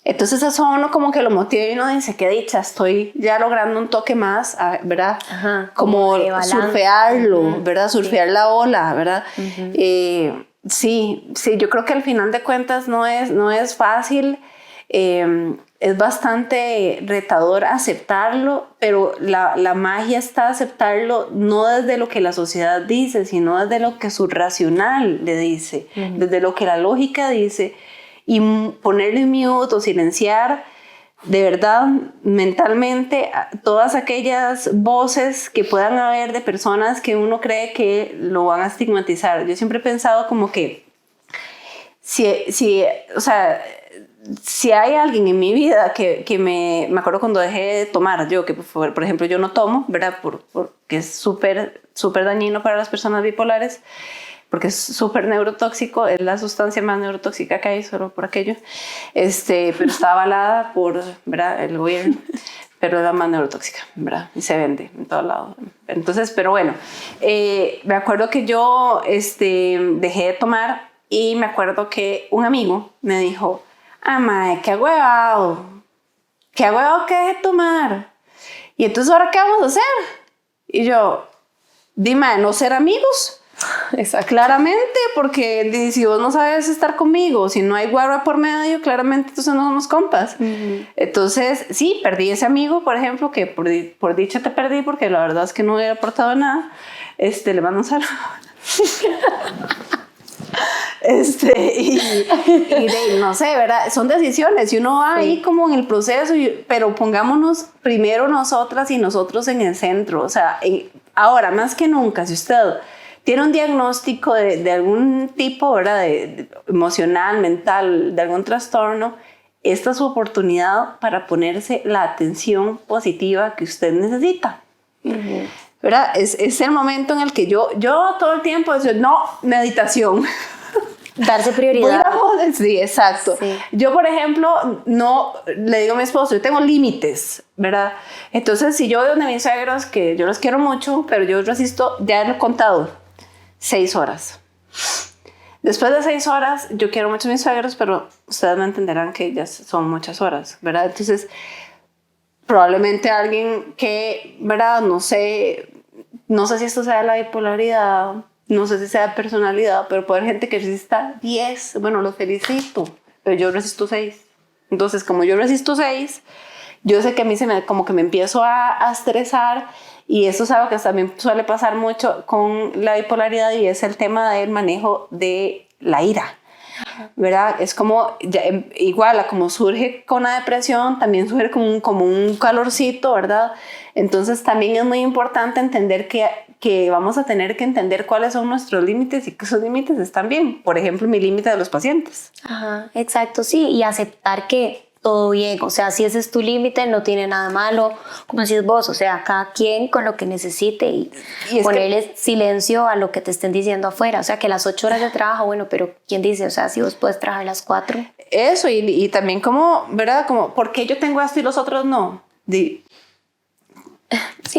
Entonces eso a uno como que lo motiva y uno dice, qué dicha, estoy ya logrando un toque más, ¿verdad? Ajá, como surfearlo, ¿verdad? Surfear la ola, ¿verdad? Sí, yo creo que al final de cuentas no es fácil, es bastante retador aceptarlo, pero la magia está aceptarlo no desde lo que la sociedad dice, sino desde lo que su racional le dice, desde lo que la lógica dice, y ponerle mute o silenciar de verdad mentalmente todas aquellas voces que puedan haber de personas que uno cree que lo van a estigmatizar. Yo siempre he pensado como que si hay alguien en mi vida que me acuerdo cuando dejé de tomar, yo que por ejemplo yo no tomo, ¿verdad? Porque es súper dañino para las personas bipolares, porque es súper neurotóxico, es la sustancia más neurotóxica que hay, solo por aquello, pero está avalada por, ¿verdad?, el gobierno, pero es la más neurotóxica, ¿verdad? Y se vende en todo lado. Entonces, pero bueno, me acuerdo que yo dejé de tomar y me acuerdo que un amigo me dijo, mae, qué agüevado que deje de tomar. Y entonces, ¿ahora qué vamos a hacer? Y yo, dime, ¿no ser amigos? Exacto. Claramente, porque si vos no sabes estar conmigo, si no hay guarda por medio, claramente entonces no somos compas. Entonces, sí, perdí ese amigo, por ejemplo, que por dicha te perdí, porque la verdad es que no hubiera aportado nada. Le mando un saludo. No sé, ¿verdad? Son decisiones y uno va ahí como en el proceso, pero pongámonos primero nosotras y nosotros en el centro. O sea, ahora más que nunca, si usted tiene un diagnóstico de algún tipo, ¿verdad?, de emocional, mental, de algún trastorno, esta es su oportunidad para ponerse la atención positiva que usted necesita. ¿Verdad? Es el momento en el que yo todo el tiempo digo, no, meditación. Darse prioridad. Sí, exacto. Sí. Yo, por ejemplo, no le digo a mi esposo, yo tengo límites, ¿verdad? Entonces, si yo veo de mis suegros, que yo los quiero mucho, pero yo resisto, ya lo he contado, 6 horas. Después de 6 horas, yo quiero mucho a mis suegros, pero ustedes me entenderán que ya son muchas horas, ¿verdad? Entonces, probablemente alguien que, ¿verdad? No sé si esto sea la bipolaridad, no sé si sea personalidad, pero puede haber gente que resista 10, bueno, los felicito, pero yo resisto 6. Entonces, como yo resisto 6, yo sé que a mí como que me empiezo a estresar, y eso es algo que también suele pasar mucho con la bipolaridad, y es el tema del manejo de la ira, ¿verdad? Es como, igual a como surge con la depresión, también surge como un calorcito, ¿verdad? Entonces también es muy importante entender que vamos a tener que entender cuáles son nuestros límites y que esos límites están bien. Por ejemplo, mi límite de los pacientes. Ajá, exacto, sí, y aceptar que todo bien, o sea, si ese es tu límite, no tiene nada malo, como decís vos, o sea, cada quien con lo que necesite y ponerle silencio a lo que te estén diciendo afuera, o sea, que las 8 horas de trabajo, bueno, pero ¿quién dice? O sea, si vos puedes trabajar las 4. Eso, y también como, ¿verdad? Como, ¿por qué yo tengo esto y los otros no? Sí,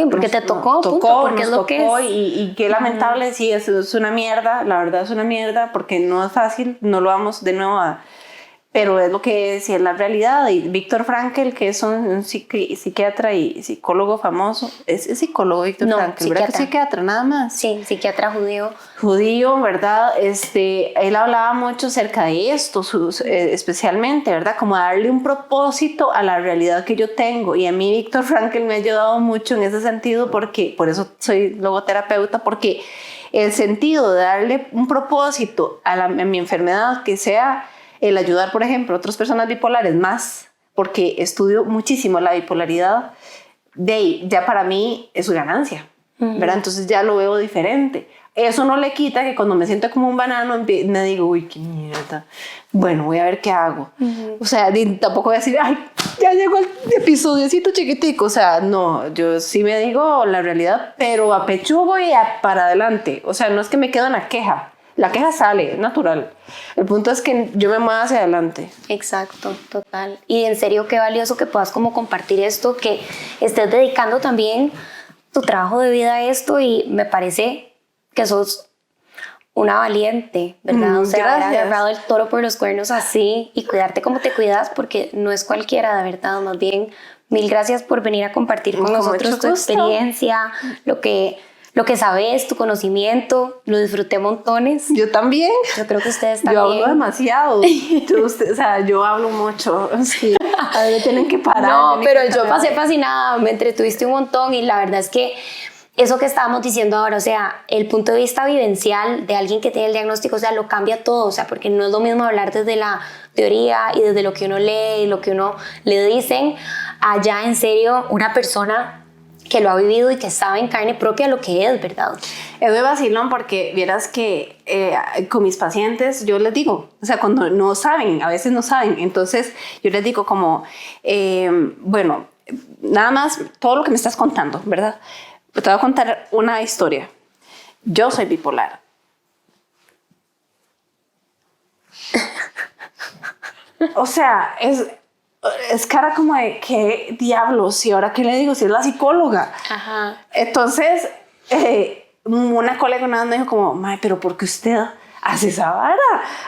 porque te tocó, porque es lo que es. Y qué lamentable, sí, es una mierda, la verdad es una mierda, porque no es fácil, no lo vamos de nuevo pero es lo que es, y es la realidad. Y Viktor Frankl, que es un psiquiatra y psicólogo famoso, es psicólogo Viktor Frankl, ¿verdad? Que psiquiatra, nada más. Sí, psiquiatra judío. Judío, ¿verdad? Él hablaba mucho acerca de esto, especialmente, ¿verdad? Como darle un propósito a la realidad que yo tengo. Y a mí Viktor Frankl me ha ayudado mucho en ese sentido, porque por eso soy logoterapeuta, porque el sentido de darle un propósito a mi enfermedad, que sea el ayudar, por ejemplo, a otras personas bipolares más, porque estudio muchísimo la bipolaridad, ya para mí es su ganancia, ¿verdad? Entonces ya lo veo diferente. Eso no le quita que cuando me siento como un banano me digo, uy, qué mierda, bueno, voy a ver qué hago. O sea, tampoco voy a decir, ay, ya llegó el episodiocito chiquitico. O sea, no, yo sí me digo la realidad, pero apechugo y para adelante. O sea, no es que me quedo en la queja. La queja sale, es natural. El punto es que yo me mueva hacia adelante. Exacto, total. Y en serio, qué valioso que puedas como compartir esto, que estés dedicando también tu trabajo de vida a esto, y me parece que sos una valiente, ¿verdad? O sea, haber agarrado el toro por los cuernos así y cuidarte como te cuidas, porque no es cualquiera, de verdad. Más bien, mil gracias por venir a compartir con nosotros tu experiencia, lo que sabes, tu conocimiento. Lo disfruté montones. Yo también. Yo creo que ustedes también. Yo hablo demasiado. Yo hablo mucho. Sí. A ver, me tienen que parar. No, pero yo pasé fascinada, me entretuviste un montón, y la verdad es que eso que estábamos diciendo ahora, o sea, el punto de vista vivencial de alguien que tiene el diagnóstico, o sea, lo cambia todo, o sea, porque no es lo mismo hablar desde la teoría y desde lo que uno lee y lo que uno le dicen, allá en serio una persona que lo ha vivido y que sabe en carne propia lo que es, ¿verdad? Es de vacilón, porque vieras que con mis pacientes yo les digo, o sea, cuando no saben, a veces no saben, entonces yo les digo como, bueno, nada más todo lo que me estás contando, ¿verdad? Te voy a contar una historia. Yo soy bipolar. O sea, es cara como de qué diablos, y ahora qué le digo si es la psicóloga. Ajá. Entonces una colega una vez me dijo como, mae, pero ¿por qué usted hace esa vara?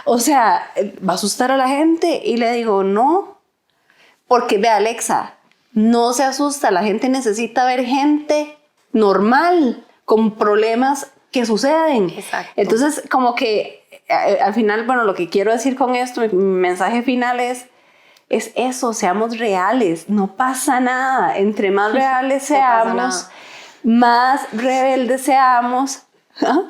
O sea, va a asustar a la gente. Y le digo, no, porque ve, Alexa, no se asusta, la gente necesita ver gente normal con problemas que suceden. Exacto. Entonces, como que al final, bueno, lo que quiero decir con esto, mi mensaje final es eso, seamos reales, no pasa nada. Entre más reales seamos, más rebeldes seamos. ¿Ah?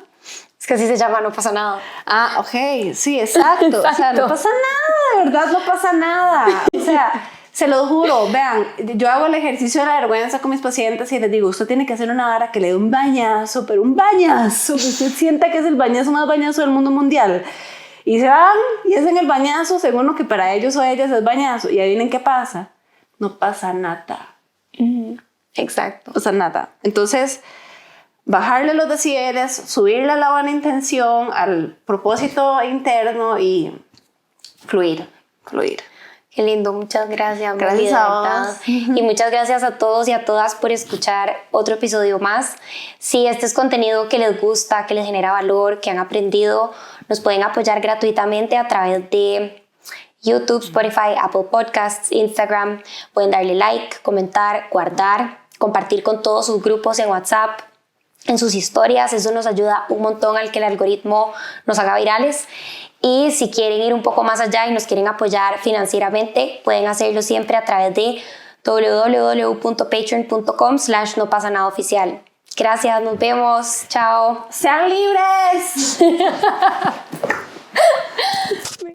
Es que así se llama, no pasa nada. Ah, ok, sí, exacto. O sea, no pasa nada, de verdad, no pasa nada. O sea, se lo juro, vean, yo hago el ejercicio de la vergüenza con mis pacientes y les digo, usted tiene que hacer una vara que le dé un bañazo, pero un bañazo, que usted sienta que es el bañazo más bañazo del mundo mundial. Y se van y hacen el bañazo según lo que para ellos o ellas es bañazo. Y adivinen qué pasa. No pasa nada. Exacto. No pasa nada. Entonces, bajarle los decibeles, subirle la buena intención al propósito interno y fluir. Qué lindo, muchas gracias. Gracias María, a vos. Y muchas gracias a todos y a todas por escuchar otro episodio más. Si este es contenido que les gusta, que les genera valor, que han aprendido, nos pueden apoyar gratuitamente a través de YouTube, Spotify, Apple Podcasts, Instagram. Pueden darle like, comentar, guardar, compartir con todos sus grupos en WhatsApp, en sus historias. Eso nos ayuda un montón al que el algoritmo nos haga virales. Y si quieren ir un poco más allá y nos quieren apoyar financieramente, pueden hacerlo siempre a través de www.patreon.com/nopasanadaoficial. Gracias, nos vemos, chao. ¡Sean libres!